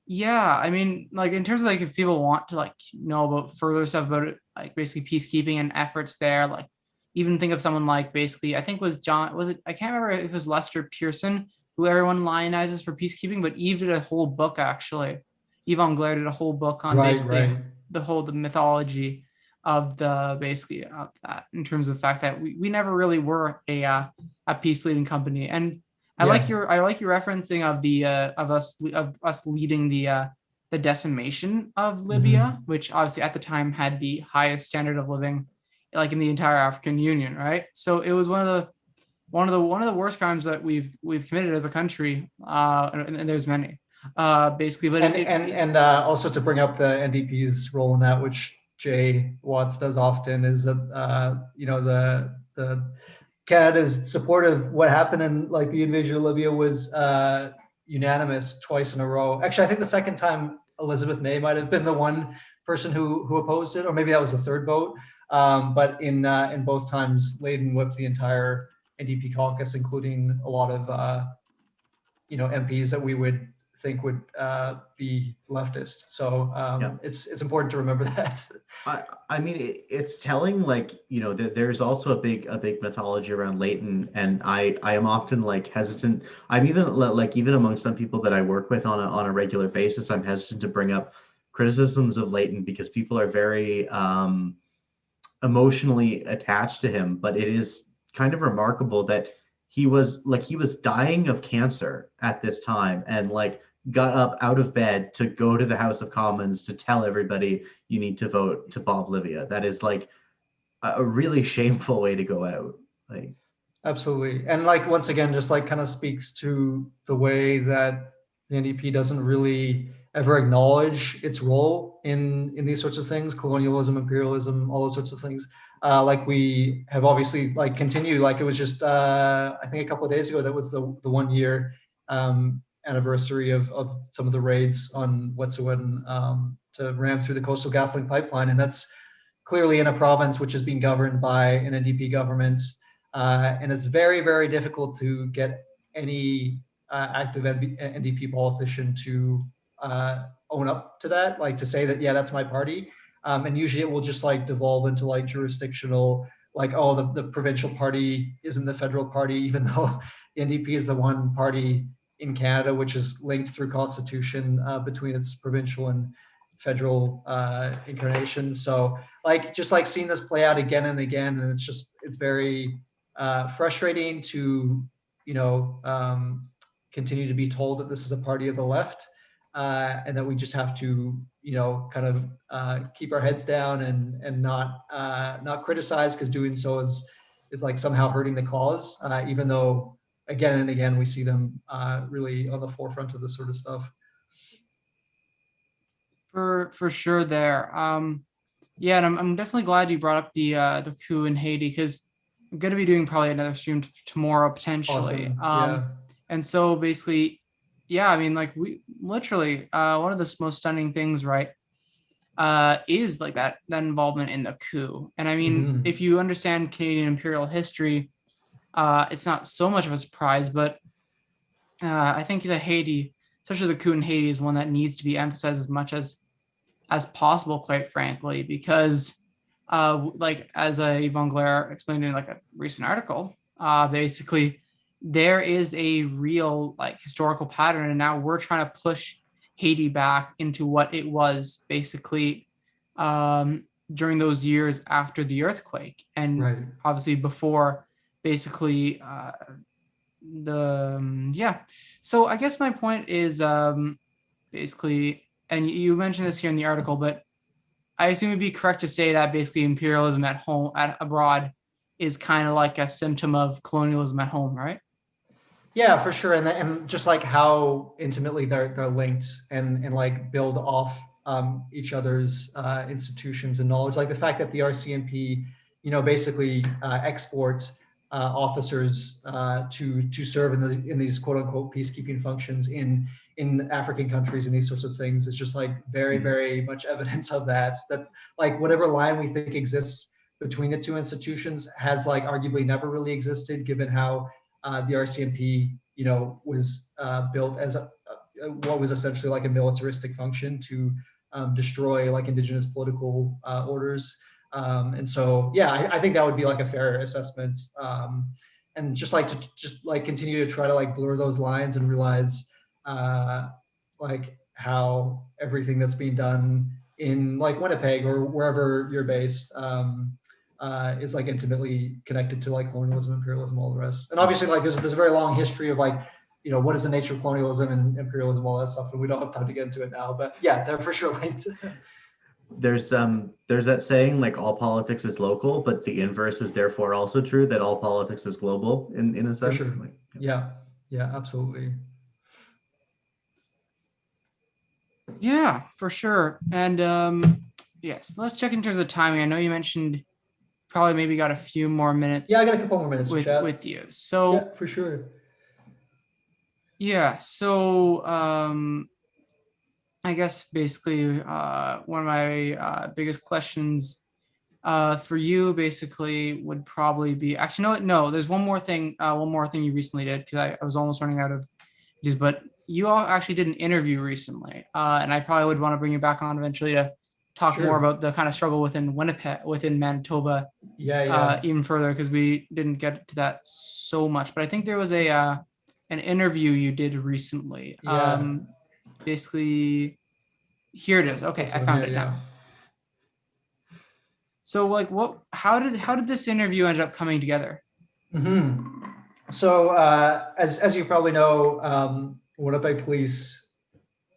yeah, I mean, like in terms of like if people want to like know about further stuff about it, like basically peacekeeping and efforts there, like even think of someone like basically I think I can't remember if it was Lester Pearson, who everyone lionizes for peacekeeping, but Eve did a whole book actually. Yves Anglaire did a whole book on the mythology of that in terms of the fact that we never really were a peace leading company. And I like your referencing of the of us leading the decimation of Libya, which obviously at the time had the highest standard of living like in the entire African Union, right? So it was one of the worst crimes that we've committed as a country, and there's many basically. But also to bring up the NDP's role in that, which Jay Watts does often, is that you know the Canada's support of what happened in like the invasion of Libya was unanimous twice in a row. Actually, I think the second time Elizabeth May might have been the one person who opposed it, or maybe that was the third vote. But in both times, Layden whipped the entire NDP caucus, including a lot of MPs that we would think would be leftist. So it's important to remember that. I mean, it's telling, like, that there's also a big mythology around Layton, and I am often like hesitant. I'm even like, even among some people that I work with on a regular basis, I'm hesitant to bring up criticisms of Layton because people are very emotionally attached to him. But it is kind of remarkable that he was dying of cancer at this time, and like got up out of bed to go to the House of Commons to tell everybody you need to vote to Bob Livia. That is like a really shameful way to go out. Like, absolutely. And like, once again, just like kind of speaks to the way that the NDP doesn't really ever acknowledge its role in these sorts of things, colonialism, imperialism, all those sorts of things. Like we have obviously like continued, like it was just, I think a couple of days ago, that was the 1 year anniversary of some of the raids on Wet'suwet'en to ram through the Coastal GasLink pipeline. And that's clearly in a province which is being governed by an NDP government. And it's very, very difficult to get any active NDP politician to own up to that, like to say that, yeah, that's my party. And usually it will just like devolve into like jurisdictional, like, oh, the provincial party isn't the federal party, even though the NDP is the one party in Canada which is linked through constitution between its provincial and federal incarnations. So like, just like seeing this play out again and again, and it's very frustrating to continue to be told that this is a party of the left, and that we just have to kind of keep our heads down and not criticize, because doing so is like somehow hurting the cause, even though again and again we see them really on the forefront of this sort of stuff. For sure there. Yeah, and I'm definitely glad you brought up the coup in Haiti, because I'm going to be doing probably another stream tomorrow potentially. Awesome. And so basically, yeah, I mean, like, we literally one of the most stunning things, right, is like that involvement in the coup. And I mean, if you understand Canadian imperial history, it's not so much of a surprise, but I think that Haiti, especially the coup in Haiti, is one that needs to be emphasized as much as possible, quite frankly, because like, as Yvonne Glaire explained in like a recent article, basically there is a real like historical pattern, and now we're trying to push Haiti back into what it was basically during those years after the earthquake, and obviously before basically so I guess my point is basically, and you mentioned this here in the article, but I assume it'd be correct to say that basically imperialism abroad is kind of like a symptom of colonialism at home, right? Yeah, for sure. And just like how intimately they're linked and like build off each other's institutions and knowledge. Like the fact that the RCMP, basically exports officers to serve in these quote unquote peacekeeping functions in African countries and these sorts of things. It's just like very, very much evidence of that like whatever line we think exists between the two institutions has like arguably never really existed, given how the RCMP, was built as what was essentially like a militaristic function to destroy like indigenous political orders. And so, yeah, I think that would be like a fair assessment. And just continue to try to like blur those lines and realize like how everything that's being done in like Winnipeg or wherever you're based is like intimately connected to like colonialism, imperialism, all the rest. And obviously like there's a very long history of like, what is the nature of colonialism and imperialism, all that stuff. And we don't have time to get into it now, but yeah, they're for sure linked. There's that saying, like, all politics is local, but the inverse is therefore also true, that all politics is global in a sense. For sure. Like, yeah, absolutely. Yeah, for sure. And yes, let's check in terms of timing. I know you mentioned probably maybe got a few more minutes. Yeah, I got a couple more minutes to chat. with you. So Yeah, for sure. yeah, so I guess basically one of my biggest questions for you basically would probably be, actually no, there's one more thing you recently did, because I was almost running out of these, but you all actually did an interview recently, and I probably would want to bring you back on eventually to talk Sure. more about the kind of struggle within Manitoba, even further, because we didn't get to that so much. But I think there was an interview you did recently. Yeah. Basically, here it is. Okay, That's I one found here, it now. So like, how did this interview end up coming together? Mm-hmm. So as you probably know, Winnipeg police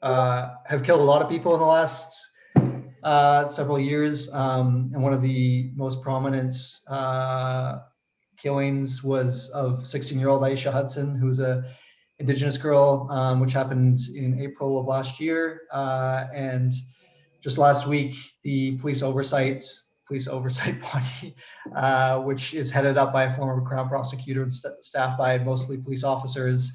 have killed a lot of people in the last several years, and one of the most prominent killings was of 16-year-old Aisha Hudson, who was a Indigenous girl, which happened in April of last year. And just last week, the police oversight body, which is headed up by a former Crown prosecutor and staffed by mostly police officers,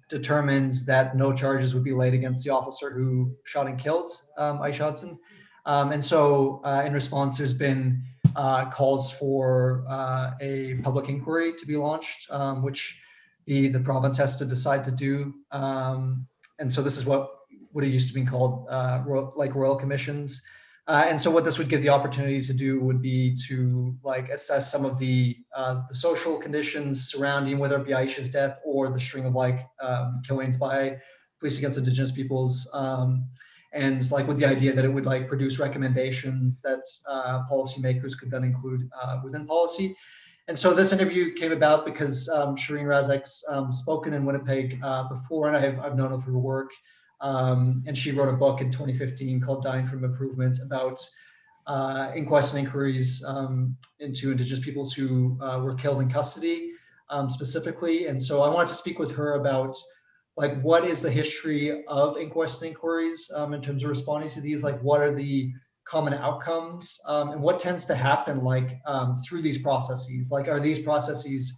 determined that no charges would be laid against the officer who shot and killed Aisha Hudson. And so in response, there's been calls for a public inquiry to be launched, which the province has to decide to do. And so this is what it used to be called royal commissions. And so what this would give the opportunity to do would be to assess some of the social conditions surrounding whether it be Aisha's death or the string of killings by police against Indigenous peoples. And with the idea that it would produce recommendations that policymakers could then include within policy. And so this interview came about because Shireen Razek's spoken in Winnipeg before, and I've known of her work. And she wrote a book in 2015 called Dying from Improvement about inquests and inquiries into Indigenous peoples who were killed in custody specifically. And so I wanted to speak with her about what is the history of inquests and inquiries in terms of responding to these, what are the common outcomes, and what tends to happen through these processes? Are these processes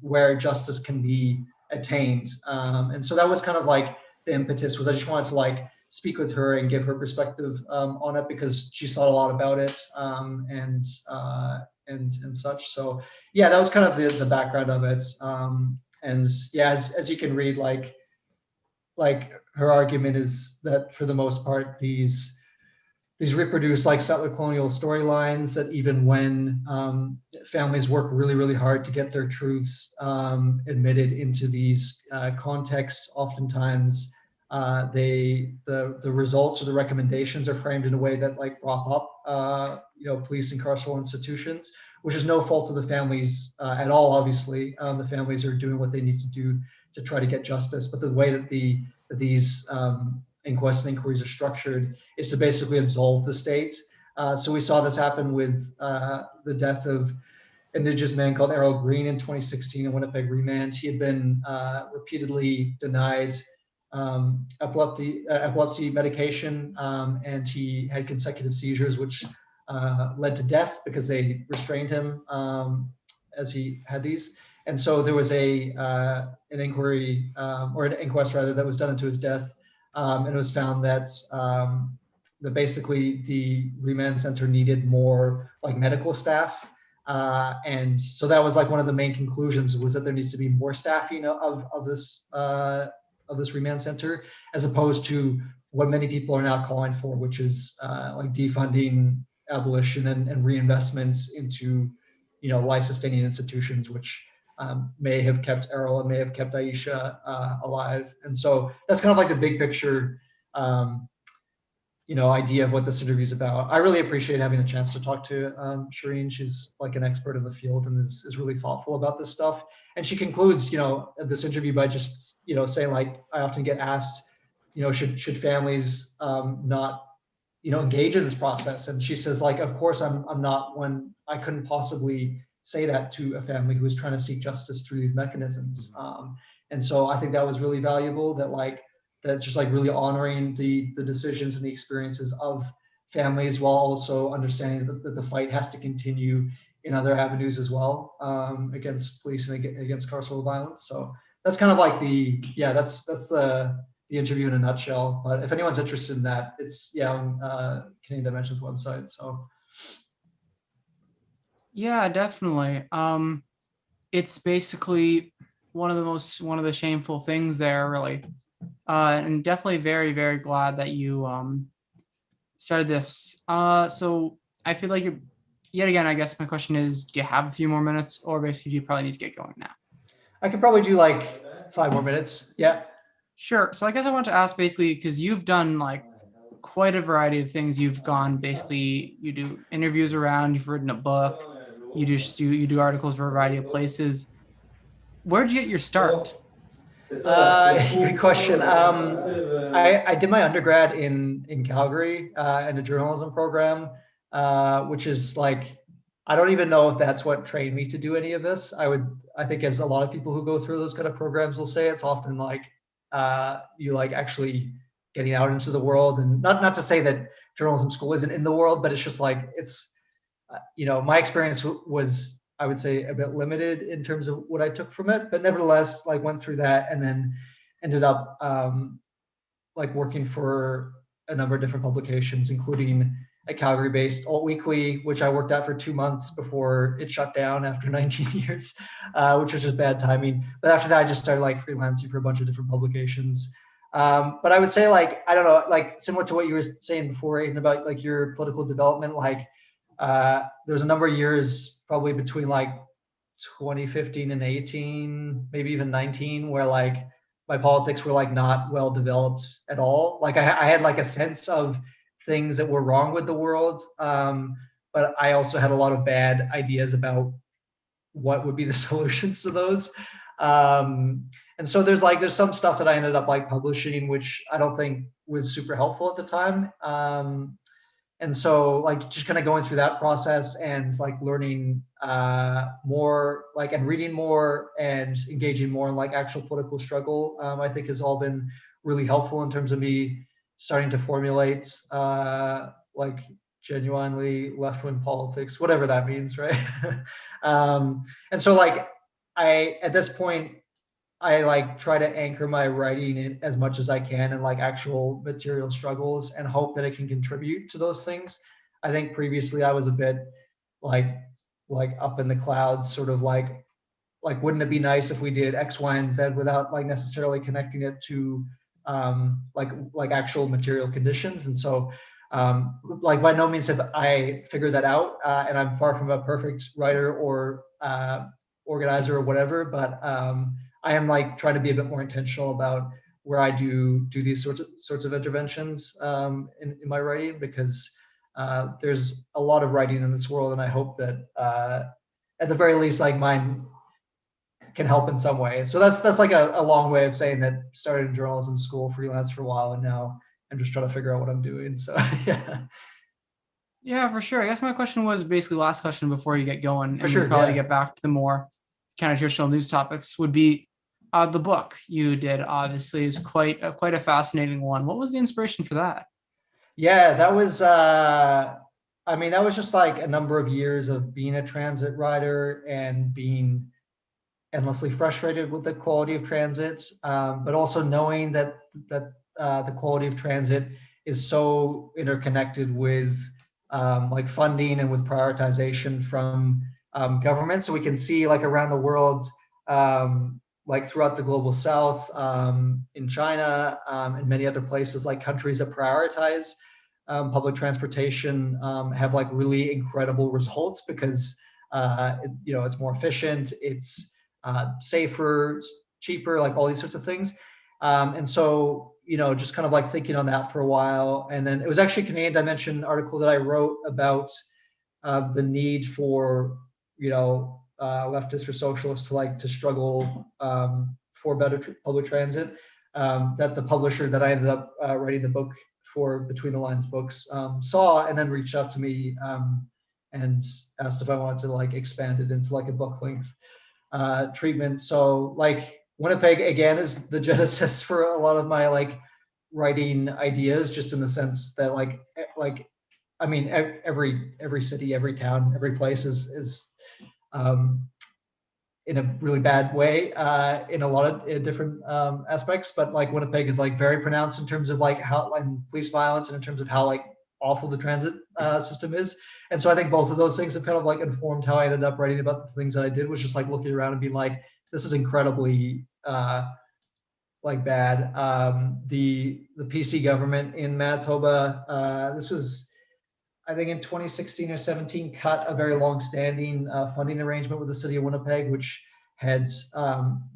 where justice can be attained? And so that was kind of the impetus. Was I just wanted to speak with her and give her perspective on it, because she's thought a lot about it and such. So yeah, that was kind of the background of it. And yeah, as you can read, her argument is that for the most part, these reproduce settler colonial storylines, that even when families work really, really hard to get their truths admitted into these contexts, oftentimes the results or the recommendations are framed in a way that prop up police and carceral institutions, which is no fault of the families at all. Obviously, the families are doing what they need to do to try to get justice, but the way that these inquests and inquiries are structured is to basically absolve the state. So we saw this happen with the death of Indigenous man called Errol Green in 2016 in Winnipeg remand. He had been repeatedly denied epilepsy medication, and he had consecutive seizures, which led to death because they restrained him as he had these. And so there was an inquiry or an inquest rather that was done into his death. And it was found that basically the remand center needed more medical staff. And so that was one of the main conclusions, was that there needs to be more staffing of this remand center, as opposed to what many people are now calling for, which is defunding, abolition, and reinvestment into life-sustaining institutions, which may have kept Errol and may have kept Aisha alive. And so that's kind of the big picture, idea of what this interview is about. I really appreciate having the chance to talk to Shireen. She's an expert in the field and is really thoughtful about this stuff. And she concludes, this interview by just, saying I often get asked, should families not, engage in this process? And she says of course I'm not one. I couldn't possibly say that to a family who is trying to seek justice through these mechanisms. And so I think that was really valuable, that that just really honoring the decisions and the experiences of families, while also understanding that the fight has to continue in other avenues as well, against police and against carceral violence. So that's kind of like that's the interview in a nutshell. But if anyone's interested in that, it's on Canadian Dimensions website. So Yeah, definitely. It's basically one of the shameful things there, really. And definitely very, very glad that you started this. So I feel like yet again, I guess my question is, do you have a few more minutes, or basically do you probably need to get going now? I could probably do like 5 more minutes. Yeah. Sure. So I guess I want to ask basically, because you've done like quite a variety of things. You've gone basically, you do interviews around, you've written a book, you do articles for a variety of places. Where'd you get your start? Good question. I did my undergrad in Calgary in a journalism program, which is like, I don't even know if that's what trained me to do any of this. I think as a lot of people who go through those kind of programs will say, it's often like you like actually getting out into the world, and not to say that journalism school isn't in the world, but it's just like, it's, my experience was, I would say, a bit limited in terms of what I took from it, but nevertheless, like went through that and then ended up like working for a number of different publications, including a Calgary-based Alt Weekly, which I worked at for 2 months before it shut down after 19 years, which was just bad timing. But after that, I just started like freelancing for a bunch of different publications. But I would say, like, I don't know, like similar to what you were saying before, Aiden, about like your political development, like there's a number of years probably between like 2015 and 18, maybe even 19, where like my politics were like not well developed at all. Like I had like a sense of things that were wrong with the world, but I also had a lot of bad ideas about what would be the solutions to those. And so there's some stuff that I ended up like publishing, which I don't think was super helpful at the time. And so like just kind of going through that process and like learning more, like, and reading more and engaging more in like actual political struggle, I think has all been really helpful in terms of me starting to formulate like genuinely left-wing politics, whatever that means, right? And so like at this point, I like try to anchor my writing in as much as I can in like actual material struggles and hope that it can contribute to those things. I think previously I was a bit like up in the clouds, sort of like wouldn't it be nice if we did X, Y, and Z without like necessarily connecting it to like actual material conditions. And so like by no means have I figured that out, and I'm far from a perfect writer or organizer or whatever, but I am like trying to be a bit more intentional about where I do these sorts of interventions in my writing, because there's a lot of writing in this world, and I hope that at the very least, like mine can help in some way. So that's like a long way of saying that started in journalism school, freelance for a while, and now I'm just trying to figure out what I'm doing. So yeah. Yeah, for sure. I guess my question was basically last question before you get going, and sure, we'll probably yeah. get back to the more kind of traditional news topics, would be the book you did, obviously, is quite a fascinating one. What was the inspiration for that? Yeah, that was, I mean, that was just like a number of years of being a transit rider and being endlessly frustrated with the quality of transit, but also knowing that the quality of transit is so interconnected with like funding and with prioritization from government. So we can see like around the world, like throughout the global south, in China, and many other places, like countries that prioritize public transportation have like really incredible results because it's more efficient, it's safer, cheaper, like all these sorts of things. And so, just kind of like thinking on that for a while. And then it was actually a Canadian Dimension article that I wrote about the need for, leftists or socialists to struggle for better public transit, that the publisher that I ended up writing the book for, Between the Lines Books, saw, and then reached out to me and asked if I wanted to like expand it into like a book length treatment. So like Winnipeg again is the genesis for a lot of my like writing ideas, just in the sense that like I mean, every city, every town, every place is in a really bad way in a lot of different aspects. But like Winnipeg is like very pronounced in terms of like how and police violence and in terms of how like awful the transit system is. And so I think both of those things have kind of like informed how I ended up writing about the things that I did, was just like looking around and being like, this is incredibly like bad. The PC government in Manitoba, this was, I think in 2016 or 17, cut a very long-standing funding arrangement with the city of Winnipeg, which had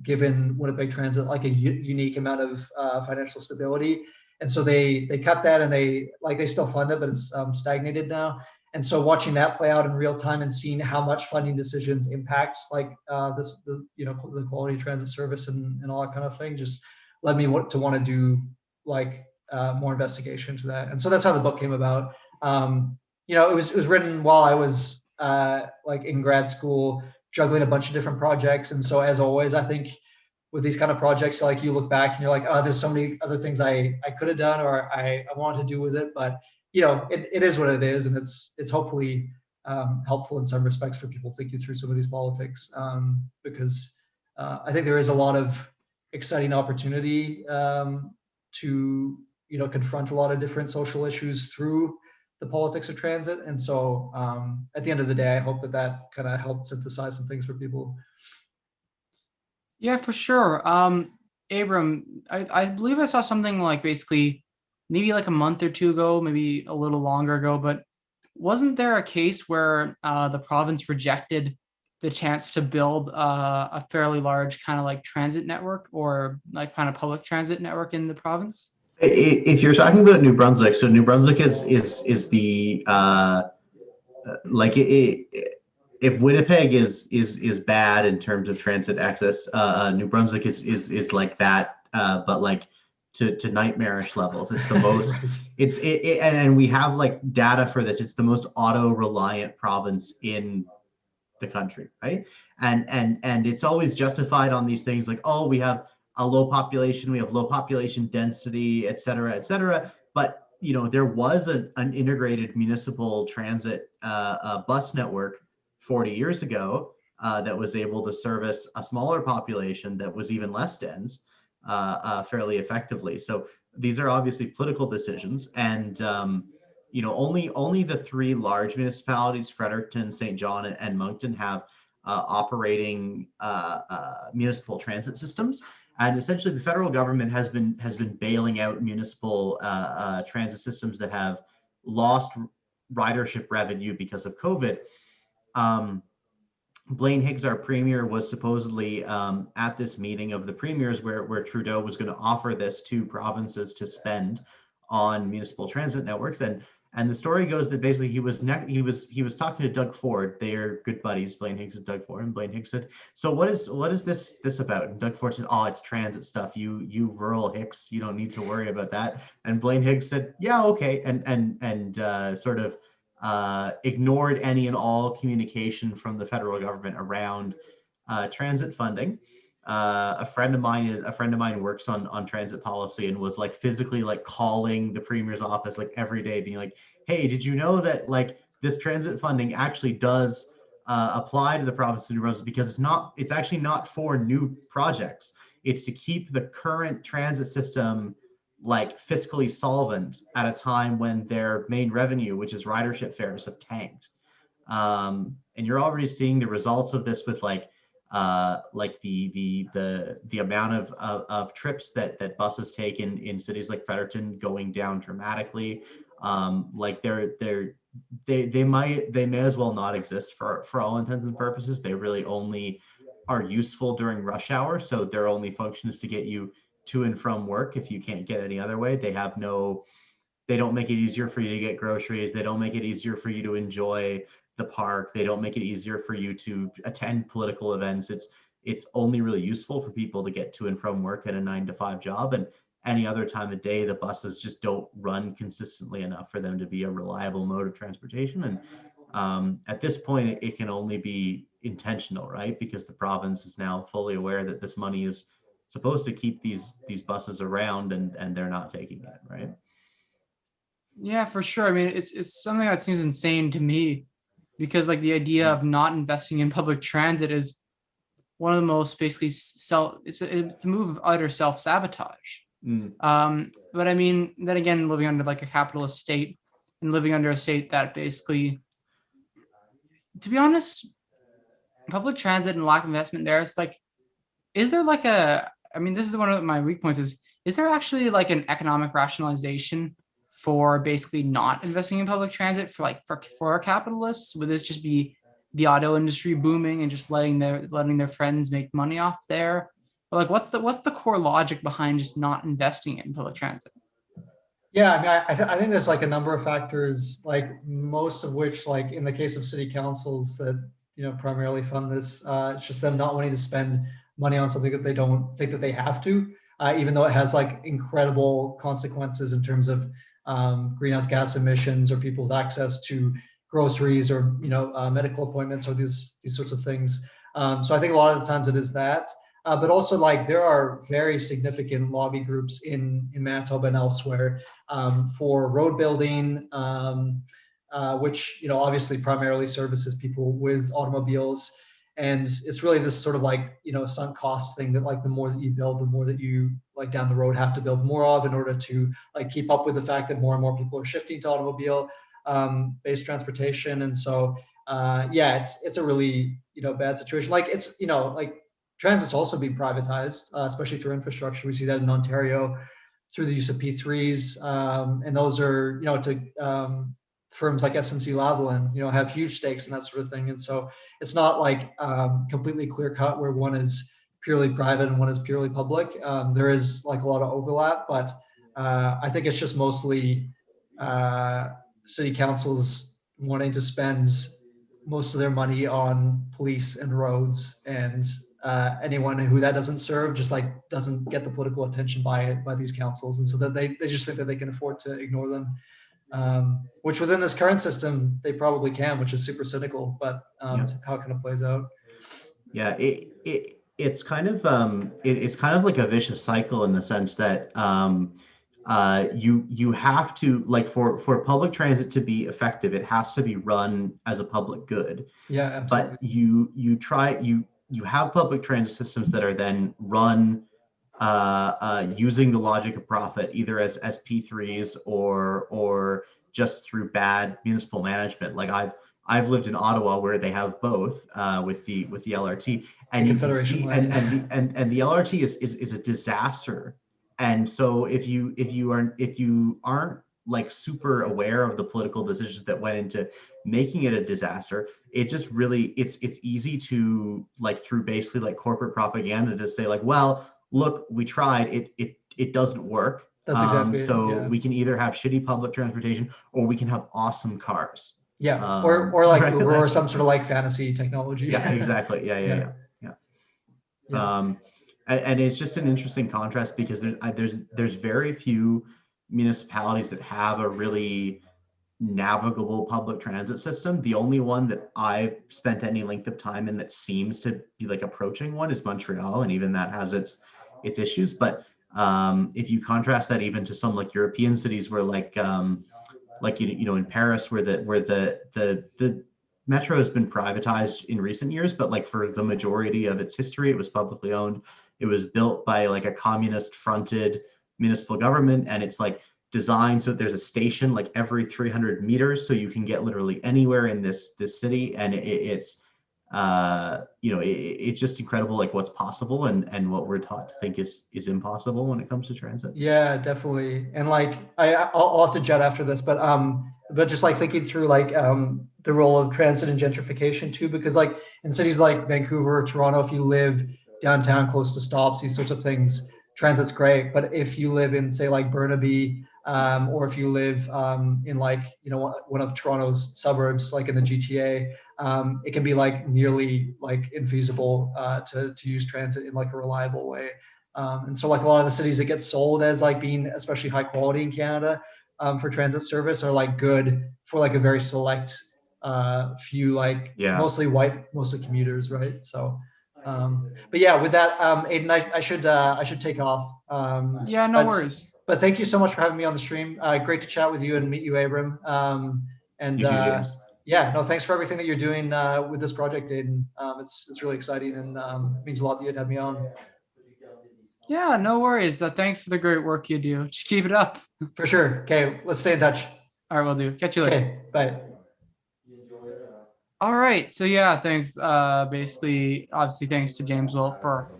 given Winnipeg Transit like a unique amount of financial stability. And so they cut that, and they still fund it, but it's stagnated now. And so watching that play out in real time and seeing how much funding decisions impacts like the quality of transit service and all that kind of thing just led me to want to do like more investigation into that. And so that's how the book came about. It was written while I was like in grad school, juggling a bunch of different projects. And so as always, I think with these kind of projects, like you look back and you're like, oh, there's so many other things I could have done or I wanted to do with it. But it is what it is, and it's hopefully helpful in some respects for people thinking through some of these politics, because I think there is a lot of exciting opportunity to confront a lot of different social issues through the politics of transit. And so at the end of the day, I hope that kind of helped synthesize some things for people. Yeah, for sure. Abram, I believe I saw something like basically maybe like a month or two ago, maybe a little longer ago, but wasn't there a case where the province rejected the chance to build a fairly large kind of like transit network or like kind of public transit network in the province? If you're talking about New Brunswick, so New Brunswick is the like if Winnipeg is bad in terms of transit access, New Brunswick is like that, but like to nightmarish levels. It's the most. And we have like data for this. It's the most auto-reliant province in the country, right? And it's always justified on these things like, oh, we have a low population, we have low population density, et cetera, et cetera. But there was an integrated municipal transit bus network 40 years ago that was able to service a smaller population that was even less dense fairly effectively. So these are obviously political decisions, and only the three large municipalities, Fredericton, St. John, and Moncton, have operating municipal transit systems. And essentially, the federal government has been bailing out municipal transit systems that have lost ridership revenue because of COVID. Blaine Higgs, our premier, was supposedly at this meeting of the premiers where Trudeau was going to offer this to provinces to spend on municipal transit networks. And the story goes that basically he was talking to Doug Ford. They are good buddies, Blaine Higgs and Doug Ford. And Blaine Higgs said, "So what is this about?" And Doug Ford said, "Oh, it's transit stuff. You rural hicks, you don't need to worry about that." And Blaine Higgs said, "Yeah, okay," and sort of ignored any and all communication from the federal government around transit funding. A friend of mine works on transit policy and was like physically like calling the premier's office like every day, being like, "Hey, did you know that like this transit funding actually does apply to the province of New Brunswick, because it's actually not for new projects. It's to keep the current transit system like fiscally solvent at a time when their main revenue, which is ridership fares, have tanked." And you're already seeing the results of this with the amount of trips that buses take in cities like Fredericton going down dramatically. Like they may as well not exist for all intents and purposes. They really only are useful during rush hour, so their only function is to get you to and from work. If you can't get any other way, they don't make it easier for you to get groceries. They don't make it easier for you to enjoy the park. They don't make it easier for you to attend political events. It's only really useful for people to get to and from work at a 9-to-5 job, and any other time of day, the buses just don't run consistently enough for them to be a reliable mode of transportation. And at this point, it can only be intentional, right? Because the province is now fully aware that this money is supposed to keep these buses around, and they're not taking it, right? Yeah, for sure. I mean, it's something that seems insane to me because like the idea of not investing in public transit is one of the most basically it's a move of utter self-sabotage. But I mean, then again, living under like a capitalist state and living under a state that basically, to be honest, public transit and lack of investment there, it's like, is there like I mean, this is one of my weak points is there actually like an economic rationalization for basically not investing in public transit for capitalists? Would this just be the auto industry booming and just letting their friends make money off there? But like, what's the core logic behind just not investing in public transit? Yeah, I mean, I think there's like a number of factors, like most of which, like in the case of city councils that, primarily fund this, it's just them not wanting to spend money on something that they don't think that they have to, even though it has like incredible consequences in terms of greenhouse gas emissions or people's access to groceries or, medical appointments or these sorts of things. So I think a lot of the times it is that. But also, like, there are very significant lobby groups in Manitoba and elsewhere for road building, which, obviously primarily services people with automobiles. And it's really this sort of like, sunk cost thing that like the more that you build, the more that you like down the road have to build more of in order to like keep up with the fact that more and more people are shifting to automobile based transportation. And so, yeah, it's a really, bad situation. Like it's, like transit's also being privatized, especially through infrastructure. We see that in Ontario through the use of P3s. And those are, to firms like SNC-Lavalin, have huge stakes and that sort of thing. And so it's not like completely clear cut where one is purely private and one is purely public. There is like a lot of overlap, but I think it's just mostly city councils wanting to spend most of their money on police and roads, and anyone who that doesn't serve just like doesn't get the political attention by these councils, and so that they just think that they can afford to ignore them, which within this current system they probably can, which is super cynical, but it's how it kind of plays out. Yeah, it's kind of it's kind of like a vicious cycle in the sense that you have to, like, for public transit to be effective, it has to be run as a public good. Yeah, absolutely. But you have public transit systems that are then run using the logic of profit, either as P3s or just through bad municipal management. Like I've lived in Ottawa where they have both with the LRT, and you can see, and the LRT is a disaster. And so if you aren't like super aware of the political decisions that went into making it a disaster, it just really it's easy to, like, through basically like corporate propaganda, to say like, well, look, we tried, it doesn't work. That's exactly so we can either have shitty public transportation or we can have awesome cars. Yeah, or like Uber or some sort of like fantasy technology. Yeah, exactly. Yeah. And it's just an interesting contrast because there's very few municipalities that have a really navigable public transit system. The only one that I've spent any length of time in that seems to be like approaching one is Montreal, and even that has its issues. But if you contrast that even to some like European cities where like in Paris, where the metro has been privatized in recent years, but like for the majority of its history, it was publicly owned. It was built by like a communist fronted municipal government, and it's like designed so that there's a station like every 300 meters, so you can get literally anywhere in this city. And it's just incredible, like what's possible and what we're taught to think is impossible when it comes to transit. Yeah, definitely. And like I'll have to jet after this, but just like thinking through like the role of transit and gentrification too, because like in cities like Vancouver, Toronto, if you live downtown close to stops, these sorts of things, transit's great. But if you live in, say, like Burnaby, or if you live in like, one of Toronto's suburbs, like in the GTA, it can be like nearly like infeasible to use transit in like a reliable way. And so like a lot of the cities that get sold as like being especially high quality in Canada for transit service are like good for like a very select few, like mostly white, mostly commuters, right? So but yeah, with that, Aiden, I should take off. Yeah, no worries. but thank you so much for having me on the stream. Great to chat with you and meet you, Abram. And You too, James. yeah, no, thanks for everything that you're doing with this project, Aiden. It's really exciting and means a lot that you'd have me on. Yeah, no worries. Thanks for the great work you do. Just keep it up. For sure. Okay, let's stay in touch. All right, we'll do. Catch you later. Okay, bye. All right. So yeah, thanks. Basically, obviously, thanks to James Will for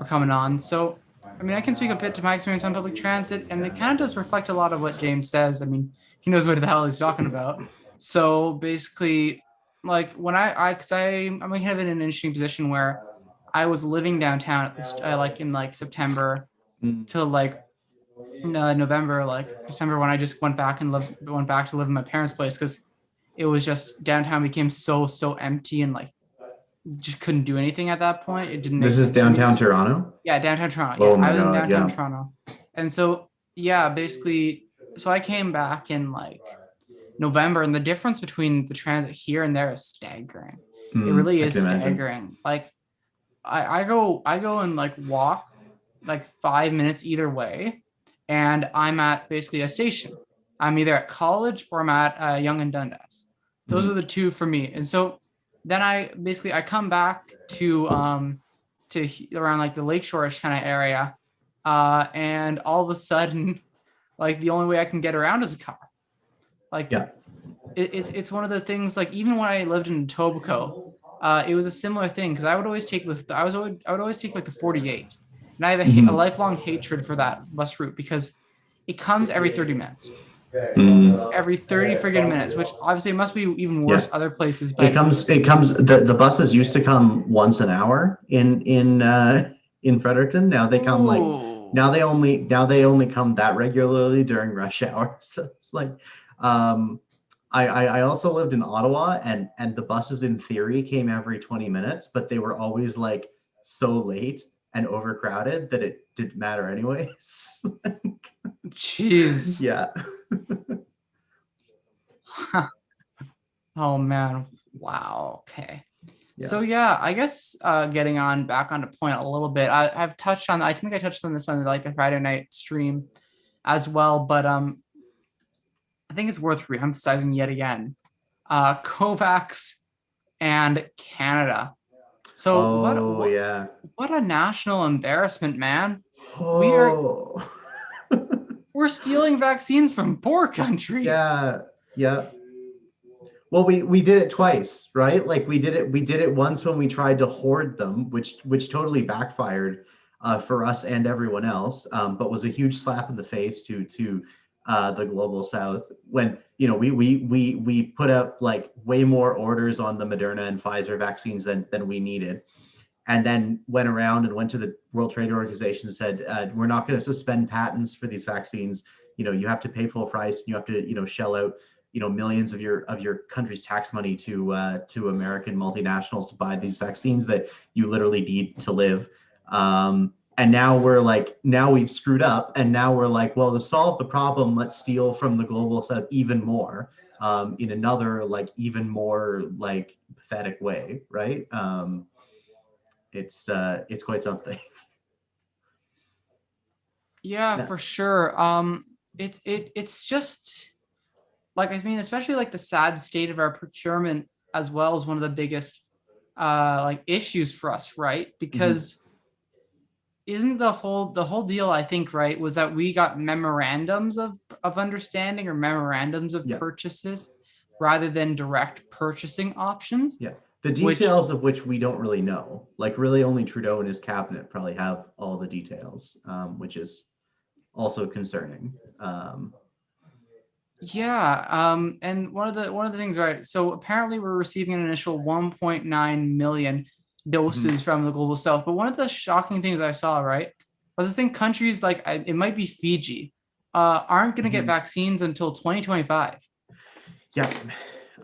coming on. So, I mean, I can speak a bit to my experience on public transit, and it kind of does reflect a lot of what James says. I mean, he knows what the hell he's talking about. So basically, like when I'm kind of in an interesting position where I was living downtown at this, like in like September till like November, like December, when I just went back to live in my parents' place because it was just downtown became so empty and like just couldn't do anything at that point. It didn't. This is downtown Toronto? Yeah, downtown Toronto. Oh Yeah, my I was in God, downtown yeah. Toronto, and so yeah, basically, so I came back in like November, and the difference between the transit here and there is staggering. It really is staggering. Like I go and like walk like 5 minutes either way, and I'm at basically a station. I'm either at college or I'm at Yonge and Dundas. Those are the two for me. And so then I come back to around like the Lakeshore-ish kind of area, and all of a sudden, like the only way I can get around is a car. Like yeah. It's one of the things. Like even when I lived in Etobicoke, it was a similar thing because I would always take like the 48, and I have a lifelong hatred for that bus route because it comes every 30 minutes. Every 30 friggin' minutes, which obviously it must be even worse other places. But it comes. The buses used to come once an hour in Fredericton. Now they come now they only come that regularly during rush hour. So it's like, I also lived in Ottawa, and the buses in theory came every 20 minutes, but they were always like so late and overcrowded that it didn't matter anyways. Jeez. Yeah. Oh man. Wow. Okay. Yeah. So yeah, I guess getting back onto point a little bit. I've touched on. I think I touched on this on like the Friday night stream as well, but I think it's worth re-emphasizing yet again. COVAX and Canada. So what a national embarrassment, man. We're stealing vaccines from poor countries. Yeah. Well, we did it twice, right? Like we did it once when we tried to hoard them, which totally backfired for us and everyone else, but was a huge slap in the face to the global South when we put up like way more orders on the Moderna and Pfizer vaccines than we needed, and then went around and went to the World Trade Organization and said, we're not going to suspend patents for these vaccines. You have to pay full price. You have to shell out millions of your country's tax money to American multinationals to buy these vaccines that you literally need to live. And now we've screwed up, and now we're like, well, to solve the problem, let's steal from the global South even more, in another like even more like pathetic way, right? It's quite something. Yeah, for sure. It's just like, I mean, especially like the sad state of our procurement as well is one of the biggest like issues for us, right? Because isn't the whole deal, I think, right, was that we got memorandums of understanding or memorandums of purchases rather than direct purchasing options. Yeah. The details of which we don't really know. Like really only Trudeau and his cabinet probably have all the details, which is also concerning. And one of the things, right? So apparently we're receiving an initial 1.9 million doses from the global South. But one of the shocking things I saw, right, was I think countries like it might be Fiji aren't going to get vaccines until 2025. Yeah.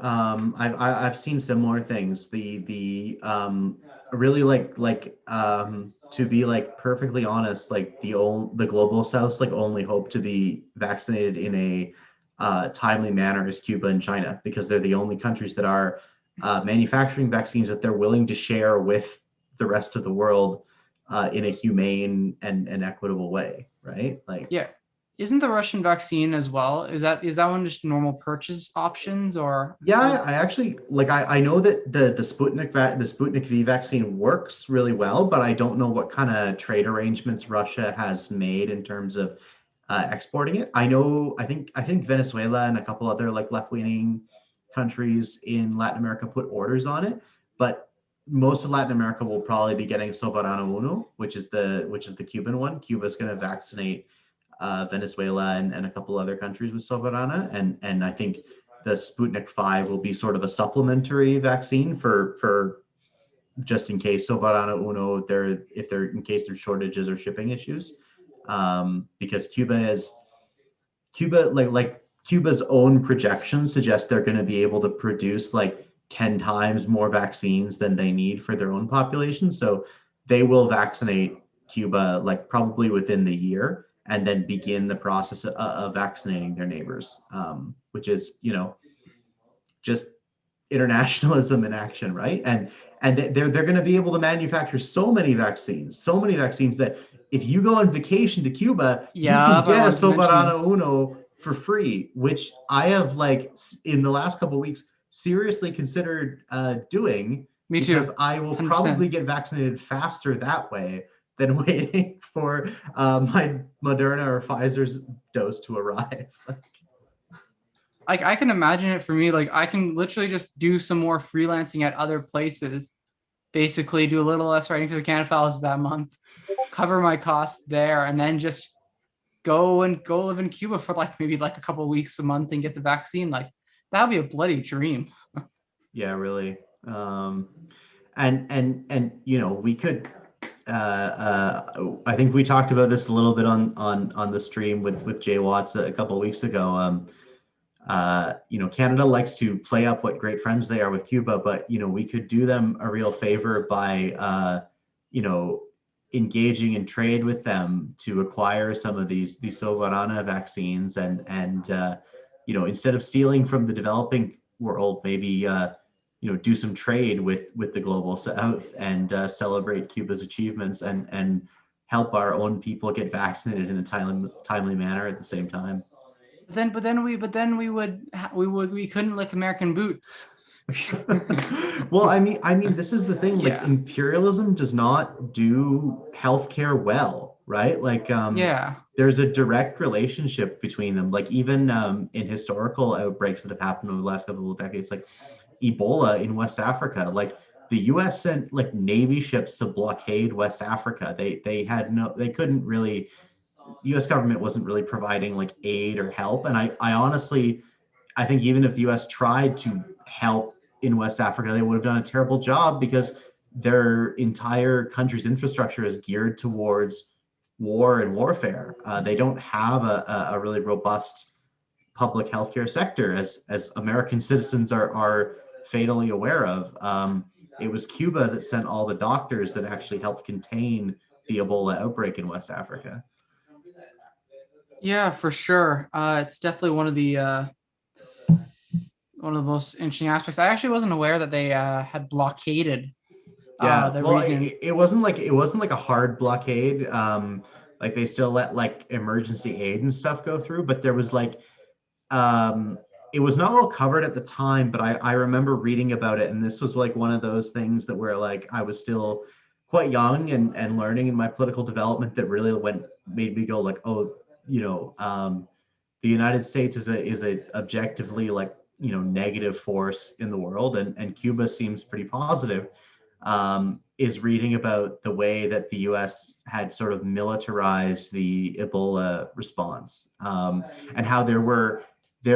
I've seen similar things. The really like to be like perfectly honest, like the global South's like only hope to be vaccinated in a timely manner is Cuba and China, because they're the only countries that are manufacturing vaccines that they're willing to share with the rest of the world in a humane and equitable way, right? Like isn't the Russian vaccine as well? Is that one just normal purchase options or? Yeah, I actually I know that the Sputnik V vaccine works really well, but I don't know what kind of trade arrangements Russia has made in terms of exporting it. I think Venezuela and a couple other like left-leaning countries in Latin America put orders on it, but most of Latin America will probably be getting Soberano Uno, which is the Cuban one. Cuba's going to vaccinate Venezuela and a couple other countries with Soberana, and I think the Sputnik 5 will be sort of a supplementary vaccine for just in case Soberano Uno, in case there's shortages or shipping issues, because Cuba's own projections suggest they're going to be able to produce like 10 times more vaccines than they need for their own population. So they will vaccinate Cuba like probably within the year, and then begin the process of vaccinating their neighbors, which is, just internationalism in action, right? And they're going to be able to manufacture so many vaccines that if you go on vacation to Cuba, you can get a Soberano Uno for free, which I have like in the last couple of weeks seriously considered doing. Me too. Because I will 100%. Probably get vaccinated faster that way than waiting for my Moderna or Pfizer's dose to arrive. Like I can imagine it for me, like I can literally just do some more freelancing at other places, basically do a little less writing for the Canada Files that month, cover my costs there, and then just go live in Cuba for like maybe like a couple of weeks a month and get the vaccine. Like that would be a bloody dream. Yeah, really. And we could I think we talked about this a little bit on the stream with Jay Watts a couple of weeks ago. Canada likes to play up what great friends they are with Cuba, but we could do them a real favor by engaging in trade with them to acquire some of these Soberana vaccines, and instead of stealing from the developing world, maybe do some trade with the global south and celebrate Cuba's achievements and help our own people get vaccinated in a timely manner at the same time. But then we couldn't lick American boots. Well, I mean, this is the thing. Like, imperialism does not do healthcare well, right? Like, there's a direct relationship between them. Like, even in historical outbreaks that have happened over the last couple of decades, like Ebola in West Africa, like the U.S. sent like Navy ships to blockade West Africa. They couldn't really. The U.S. government wasn't really providing like aid or help. And I honestly think even if the U.S. tried to help in West Africa, they would have done a terrible job because their entire country's infrastructure is geared towards war and warfare. They don't have a really robust public healthcare sector, as American citizens are fatally aware of. It was Cuba that sent all the doctors that actually helped contain the Ebola outbreak in West Africa. Yeah, for sure. It's definitely one of the most interesting aspects. I actually wasn't aware that they had blockaded. The region. It wasn't like a hard blockade. Like they still let like emergency aid and stuff go through, but there was like, it was not well covered at the time. But I remember reading about it, and this was like one of those things that where like I was still quite young and learning in my political development that really made me go like, oh. The United States is a objectively like negative force in the world, and Cuba seems pretty positive. Is reading about the way that the U.S. had sort of militarized the Ebola response, and how there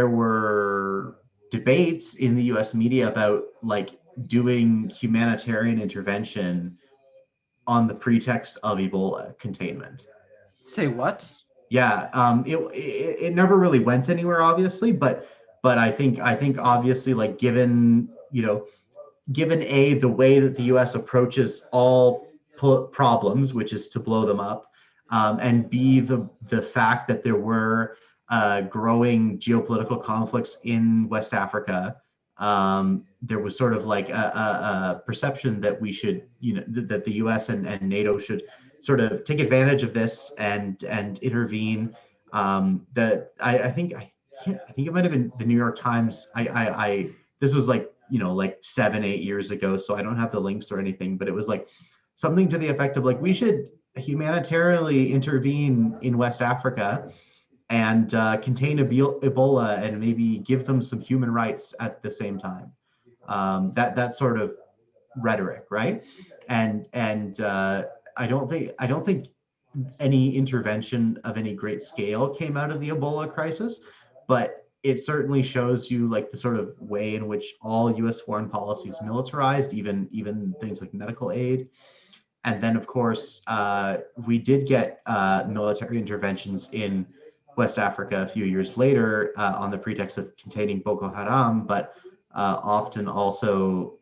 were debates in the U.S. media about like doing humanitarian intervention on the pretext of Ebola containment. Say what? Yeah, it never really went anywhere, obviously, but I think obviously, like given the way that the U.S. approaches all problems, which is to blow them up, and B, the fact that there were growing geopolitical conflicts in West Africa, there was sort of like a perception that we should, that the U.S. and NATO should sort of take advantage of this and intervene. that I think it might have been the New York Times. This was like, like 7-8 years ago, so I don't have the links or anything, but it was like something to the effect of like, we should humanitarianly intervene in West Africa and contain Ebola and maybe give them some human rights at the same time. That sort of rhetoric, right? And I don't think any intervention of any great scale came out of the Ebola crisis, but it certainly shows you like the sort of way in which all U.S. foreign policy is militarized, even things like medical aid. And then, of course, we did get military interventions in West Africa a few years later on the pretext of containing Boko Haram, but often also,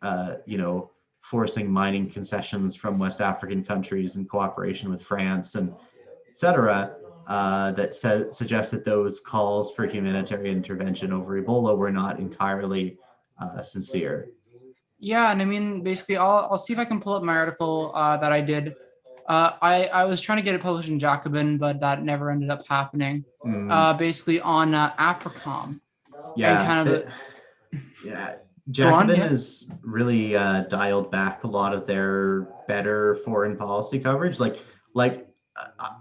forcing mining concessions from West African countries in cooperation with France and et cetera, that suggest that those calls for humanitarian intervention over Ebola were not entirely sincere. Yeah, and I mean, basically, I'll see if I can pull up my article that I did. I was trying to get it published in Jacobin, but that never ended up happening. Basically on AFRICOM. Yeah, and kind of yeah. Jacobin has really dialed back a lot of their better foreign policy coverage. Like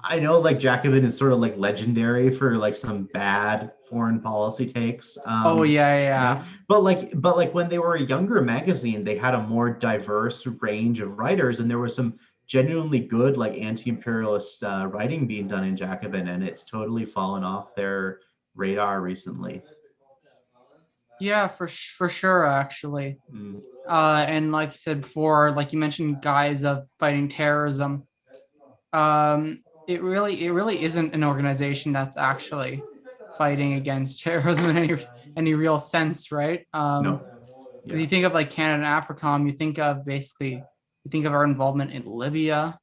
I know like Jacobin is sort of like legendary for like some bad foreign policy takes. Oh yeah. But like when they were a younger magazine, they had a more diverse range of writers, and there was some genuinely good like anti-imperialist writing being done in Jacobin, and it's totally fallen off their radar recently. Yeah, for sure, actually. And like you said before, like you mentioned, guys of fighting terrorism. It really isn't an organization that's actually fighting against terrorism in any real sense, right? No. Because you think of like Canada and AFRICOM, you think of our involvement in Libya,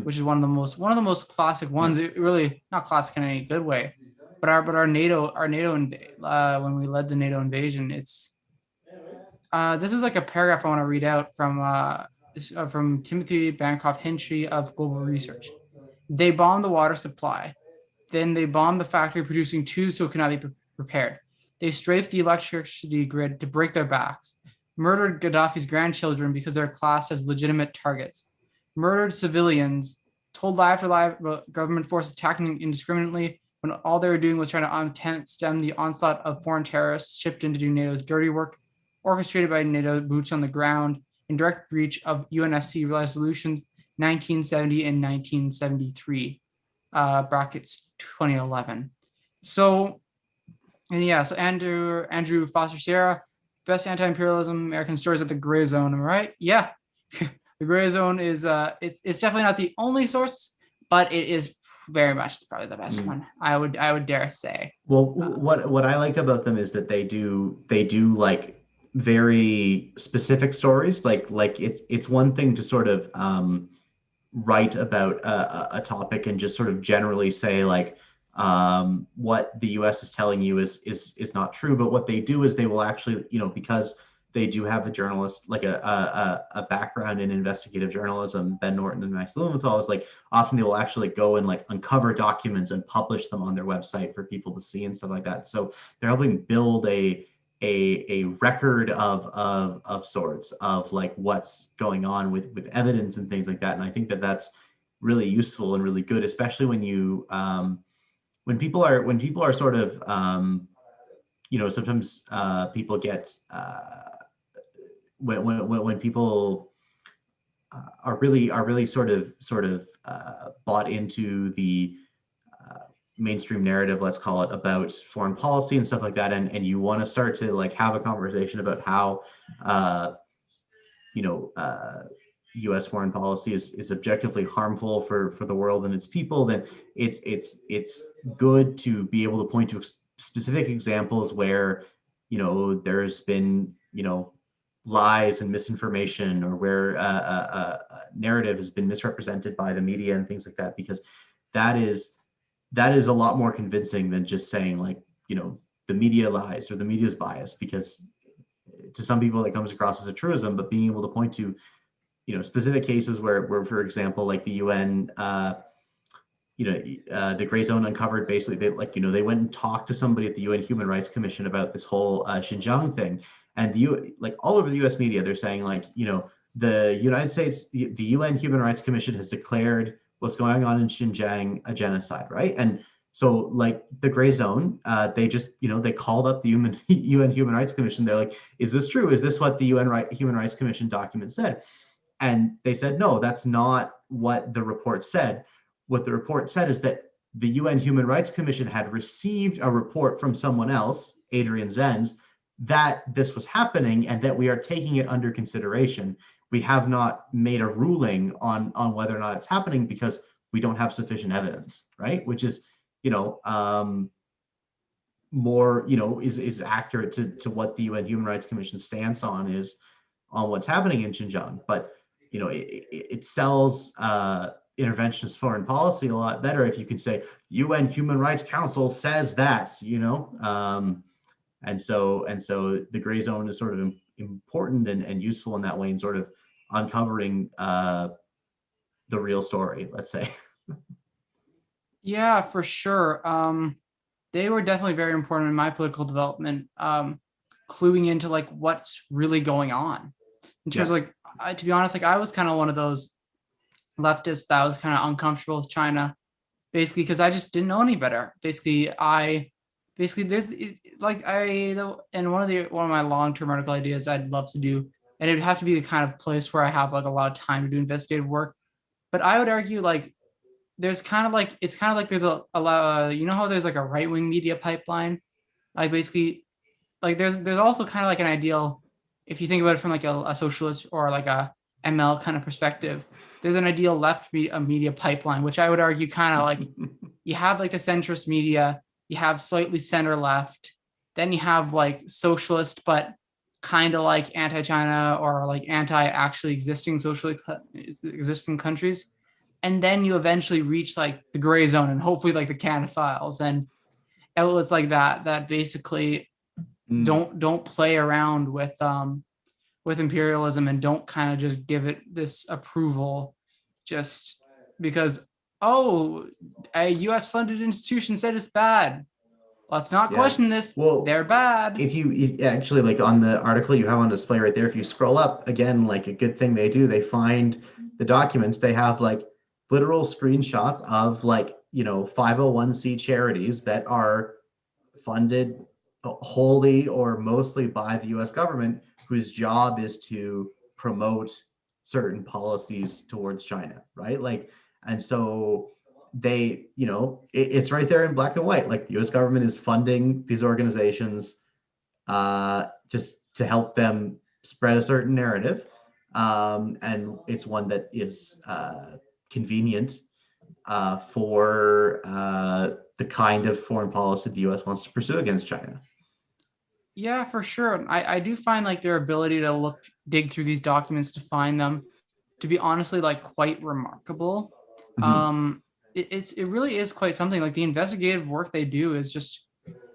which is one of the most classic ones. It really not classic in any good way. But our NATO when we led the NATO invasion, it's this is like a paragraph I want to read out from Timothy Bancroft Hinchy of Global Research. They bombed the water supply, then they bombed the factory producing tubes so it could not be repaired. They strafed the electricity grid to break their backs, murdered Gaddafi's grandchildren because they're classed as legitimate targets, murdered civilians, told lie after lie about government forces attacking indiscriminately, when all they were doing was trying to stem the onslaught of foreign terrorists shipped in to do NATO's dirty work, orchestrated by NATO boots on the ground, in direct breach of UNSC resolutions 1970 and 1973, brackets 2011. So Andrew Foster Sierra, best anti-imperialism American stories of the gray zone, am I right? Yeah. The gray zone is it's definitely not the only source, but it is very much probably the best one. I would dare say. Well, what I like about them is that they do like very specific stories. Like it's one thing to sort of write about a topic and just sort of generally say like what the US is telling you is not true, but what they do is they will actually, because they do have a journalist, like a background in investigative journalism, Ben Norton and Max Blumenthal, is like often they will actually go and like uncover documents and publish them on their website for people to see and stuff like that. So they're helping build a record of sorts of like what's going on with evidence and things like that. And I think that that's really useful and really good, especially when you when people are sort of sometimes people get when people are really sort of bought into the mainstream narrative, let's call it, about foreign policy and stuff like that, and you want to start to like have a conversation about how U.S. foreign policy is objectively harmful for the world and its people, then it's good to be able to point to specific examples where there's been lies and misinformation, or where a narrative has been misrepresented by the media and things like that, because that is a lot more convincing than just saying like the media lies or the media is biased, because to some people that comes across as a truism. But being able to point to specific cases where for example, like the UN the Gray Zone uncovered basically they went and talked to somebody at the UN Human Rights Commission about this whole Xinjiang thing, and all over the U.S. media they're saying the United States, the UN Human Rights Commission has declared what's going on in Xinjiang a genocide, right? And so the Gray Zone, they just they called up the UN Human Rights Commission. They're like, is this true? Is this what the Human Rights Commission document said? And they said, no, that's not what the report said. What the report said is that the UN Human Rights Commission had received a report from someone else, Adrian Zenz, that this was happening and that we are taking it under consideration. We have not made a ruling on whether or not it's happening because we don't have sufficient evidence, right? Which is, more, is accurate to what the UN Human Rights Commission stance on what's happening in Xinjiang. But, it sells interventionist foreign policy a lot better if you can say UN Human Rights Council says that, and so the Gray Zone is sort of important and useful in that way in sort of uncovering the real story, let's say. Yeah, for sure. They were definitely very important in my political development, cluing into what's really going on in terms of to be honest, I was kind of one of those leftists that was kind of uncomfortable with China, basically because I just didn't know any better. There's and one of my long-term article ideas I'd love to do, and it would have to be the kind of place where I have a lot of time to do investigative work. But I would argue there's kind of there's a lot, how there's a right-wing media pipeline, there's also kind of an ideal, if you think about it from a socialist or a ML kind of perspective, there's an ideal left media pipeline, which I would argue kind of you have the centrist media, you have slightly center left, then you have socialist, but kind of anti-China or anti-actually existing existing countries. And then you eventually reach the Gray Zone and hopefully the Canada Files and outlets like that basically don't play around with imperialism and don't kind of just give it this approval just because a US funded institution said it's bad. Let's not question this. Well, they're bad. If you actually on the article you have on display right there, if you scroll up again, a good thing they do, they find the documents. They have literal screenshots of 501c charities that are funded wholly or mostly by the US government, whose job is to promote certain policies towards China, right? And so they, it's right there in black and white. The US government is funding these organizations just to help them spread a certain narrative. And it's one that is convenient for the kind of foreign policy the US wants to pursue against China. Yeah, for sure. I do find their ability to dig through these documents to find them to be honestly quite remarkable. Mm-hmm. It really is quite something. The investigative work they do is just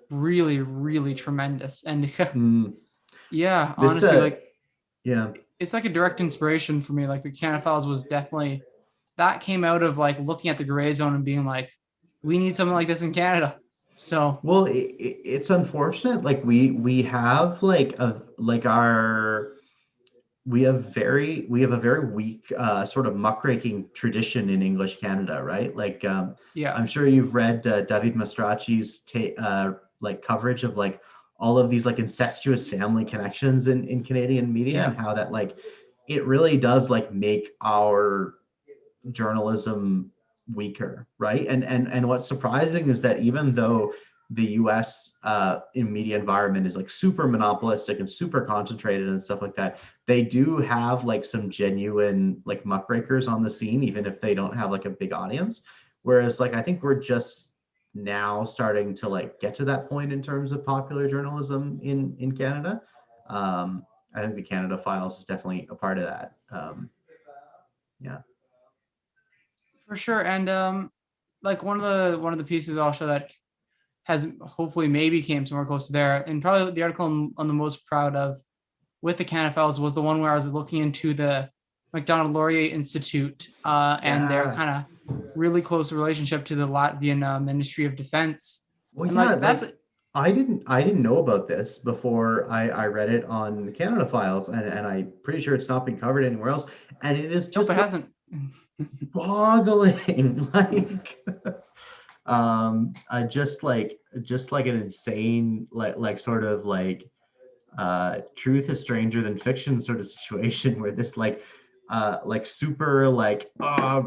really, really tremendous. And yeah, honestly, it's a direct inspiration for me. The Canada Files was definitely, that came out of looking at the Gray Zone and being we need something like this in Canada. So it's unfortunate. We have we have a very weak sort of muckraking tradition in English Canada, right? I'm sure you've read David Mastracci's coverage of all of these incestuous family connections in Canadian media, and how that it really does make our journalism weaker, right? And what's surprising is that even though the US in media environment is super monopolistic and super concentrated and stuff like that, they do have some genuine muckrakers on the scene, even if they don't have a big audience. Whereas I think we're just now starting to get to that point in terms of popular journalism in Canada. I think the Canada Files is definitely a part of that. Yeah. For sure. And one of the pieces also that has hopefully maybe came somewhere close to there, and probably the article I'm the most proud of with the Canada Files was the one where I was looking into the Macdonald Laurier Institute and their kind of really close relationship to the Latvian Ministry of Defense. Well, And yeah, like that's I didn't know about this before I read it on Canada Files, and I'm pretty sure it's not been covered anywhere else. And it is nope, just it hasn't. boggling, like just like an insane sort of truth is stranger than fiction sort of situation where this super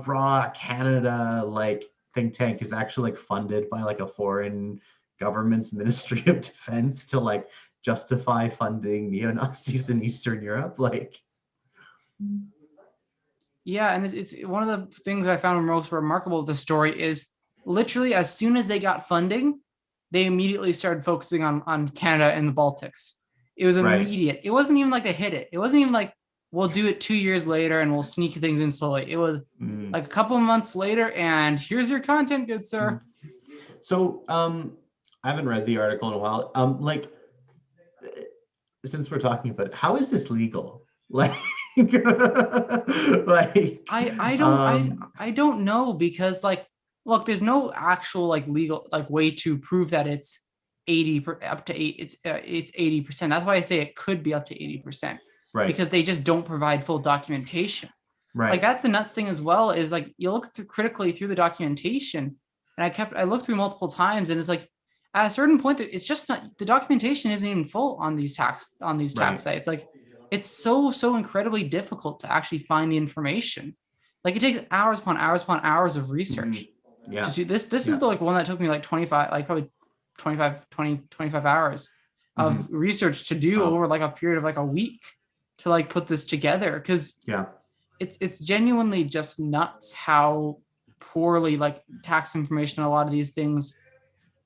raw Canada think tank is actually funded by a foreign government's Ministry of Defense to justify funding neo-Nazis in Eastern Europe. Yeah, and it's one of the things I found most remarkable of the story is literally as soon as they got funding, they immediately started focusing on Canada and the Baltics. It was immediate. Right. It wasn't even like they hit it. It wasn't even like we'll do it 2 years later and we'll sneak things in slowly. It was like a couple of months later, and here's your content, good sir. So I haven't read the article in a while. Since we're talking about it, how is this legal? I don't know, because look, there's no actual legal way to prove that it's 80% up to 8 it's 80%. That's why I say it could be up to 80%, right? Because they just don't provide full documentation, right? That's the nuts thing as well, is you look critically through the documentation, and I looked through multiple times, and it's at a certain point that it's just not, the documentation isn't even full on these tax sites. It's so incredibly difficult to actually find the information. It takes hours upon hours upon hours of research. Yeah. To do this. This is the one that took me 25 hours of research to do over a period of a week to put this together, because it's genuinely just nuts how poorly tax information on a lot of these things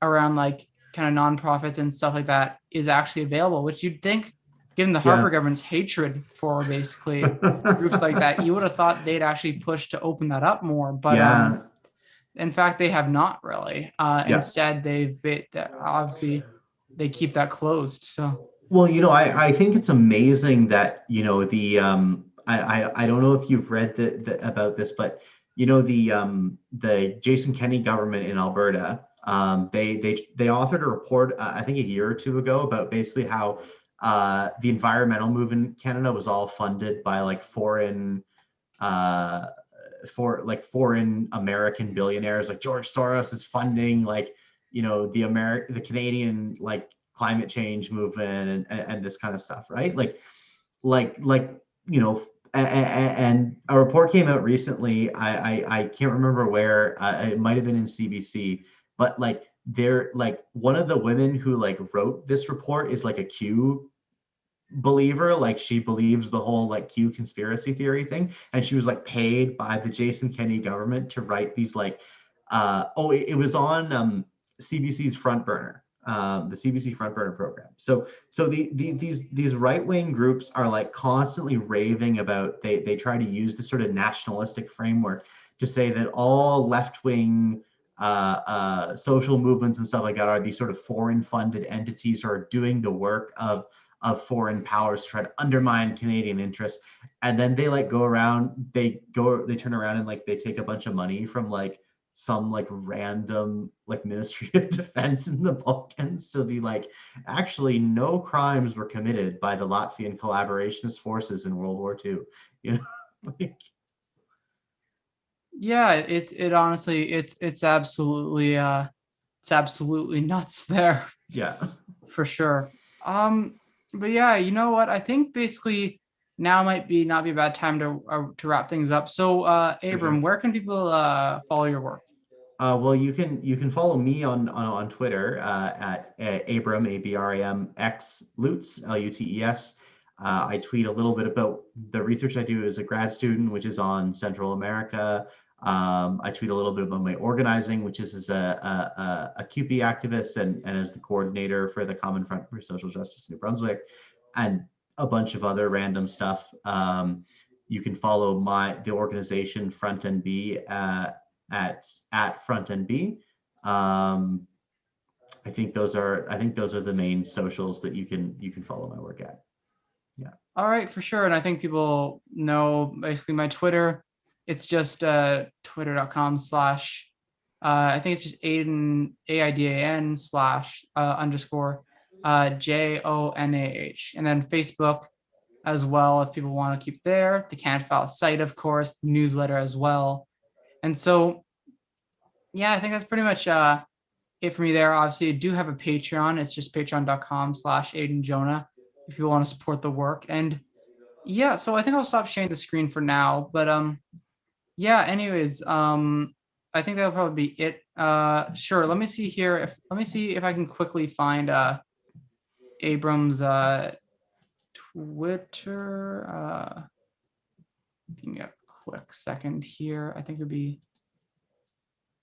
around kind of nonprofits and stuff like that is actually available, which you'd think, given the Harper government's hatred for basically groups like that, you would have thought they'd actually push to open that up more. But in fact, they have not really. Instead, obviously they keep that closed. So, well, I think it's amazing that the I don't know if you've read about this, but the Jason Kenney government in Alberta, they authored a report I think a year or two ago about basically how the environmental movement in Canada was all funded by foreign American billionaires. George Soros is funding the Canadian climate change movement and this kind of stuff, right? And a report came out recently. I can't remember where. It might have been in CBC, but they're one of the women who wrote this report is a Q believer. She believes the whole Q conspiracy theory thing, and she was paid by the Jason Kenney government to write these it was on CBC's Front Burner, the CBC Front Burner program. So these right-wing groups are constantly raving about, they try to use this sort of nationalistic framework to say that all left-wing social movements and stuff like that are these sort of foreign funded entities who are doing the work of foreign powers to try to undermine Canadian interests. And then they they turn around and they take a bunch of money from some random Ministry of Defense in the Balkans to be actually no crimes were committed by the Latvian collaborationist forces in World War II. Yeah, it honestly, it's absolutely nuts there. Yeah, for sure. But yeah, you know what? I think basically now might not be a bad time to wrap things up. So, Abram, where can people follow your work? Well, you can follow me on Twitter at Abram, ABRAM X Lutz, LUTES. I tweet a little bit about the research I do as a grad student, which is on Central America. I tweet a little bit about my organizing, which is as a QP activist and as the coordinator for the Common Front for Social Justice in New Brunswick, and a bunch of other random stuff. You can follow the organization Front NB at Front NB. I think those are the main socials that you can follow my work at. Yeah. All right, for sure. And I think people know basically my Twitter it's just twitter.com/ I think it's just Aidan, AIDAN / underscore JONAH. And then Facebook as well, if people want to keep there. The Canada Files site, of course, newsletter as well. And so, yeah, I think that's pretty much it for me there. Obviously, I do have a Patreon. It's just patreon.com / Aidan Jonah if you want to support the work. And yeah, so I think I'll stop sharing the screen for now. But yeah, anyways, I think that'll probably be it. Sure, let me see here. Let me see if I can quickly find Abram's Twitter. Give me a quick second here. I think it'd be.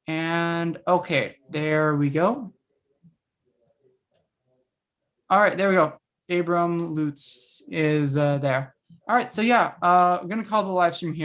And okay, there we go. All right, there we go. Abram Lutz is there. All right, so yeah, I'm gonna call the live stream here.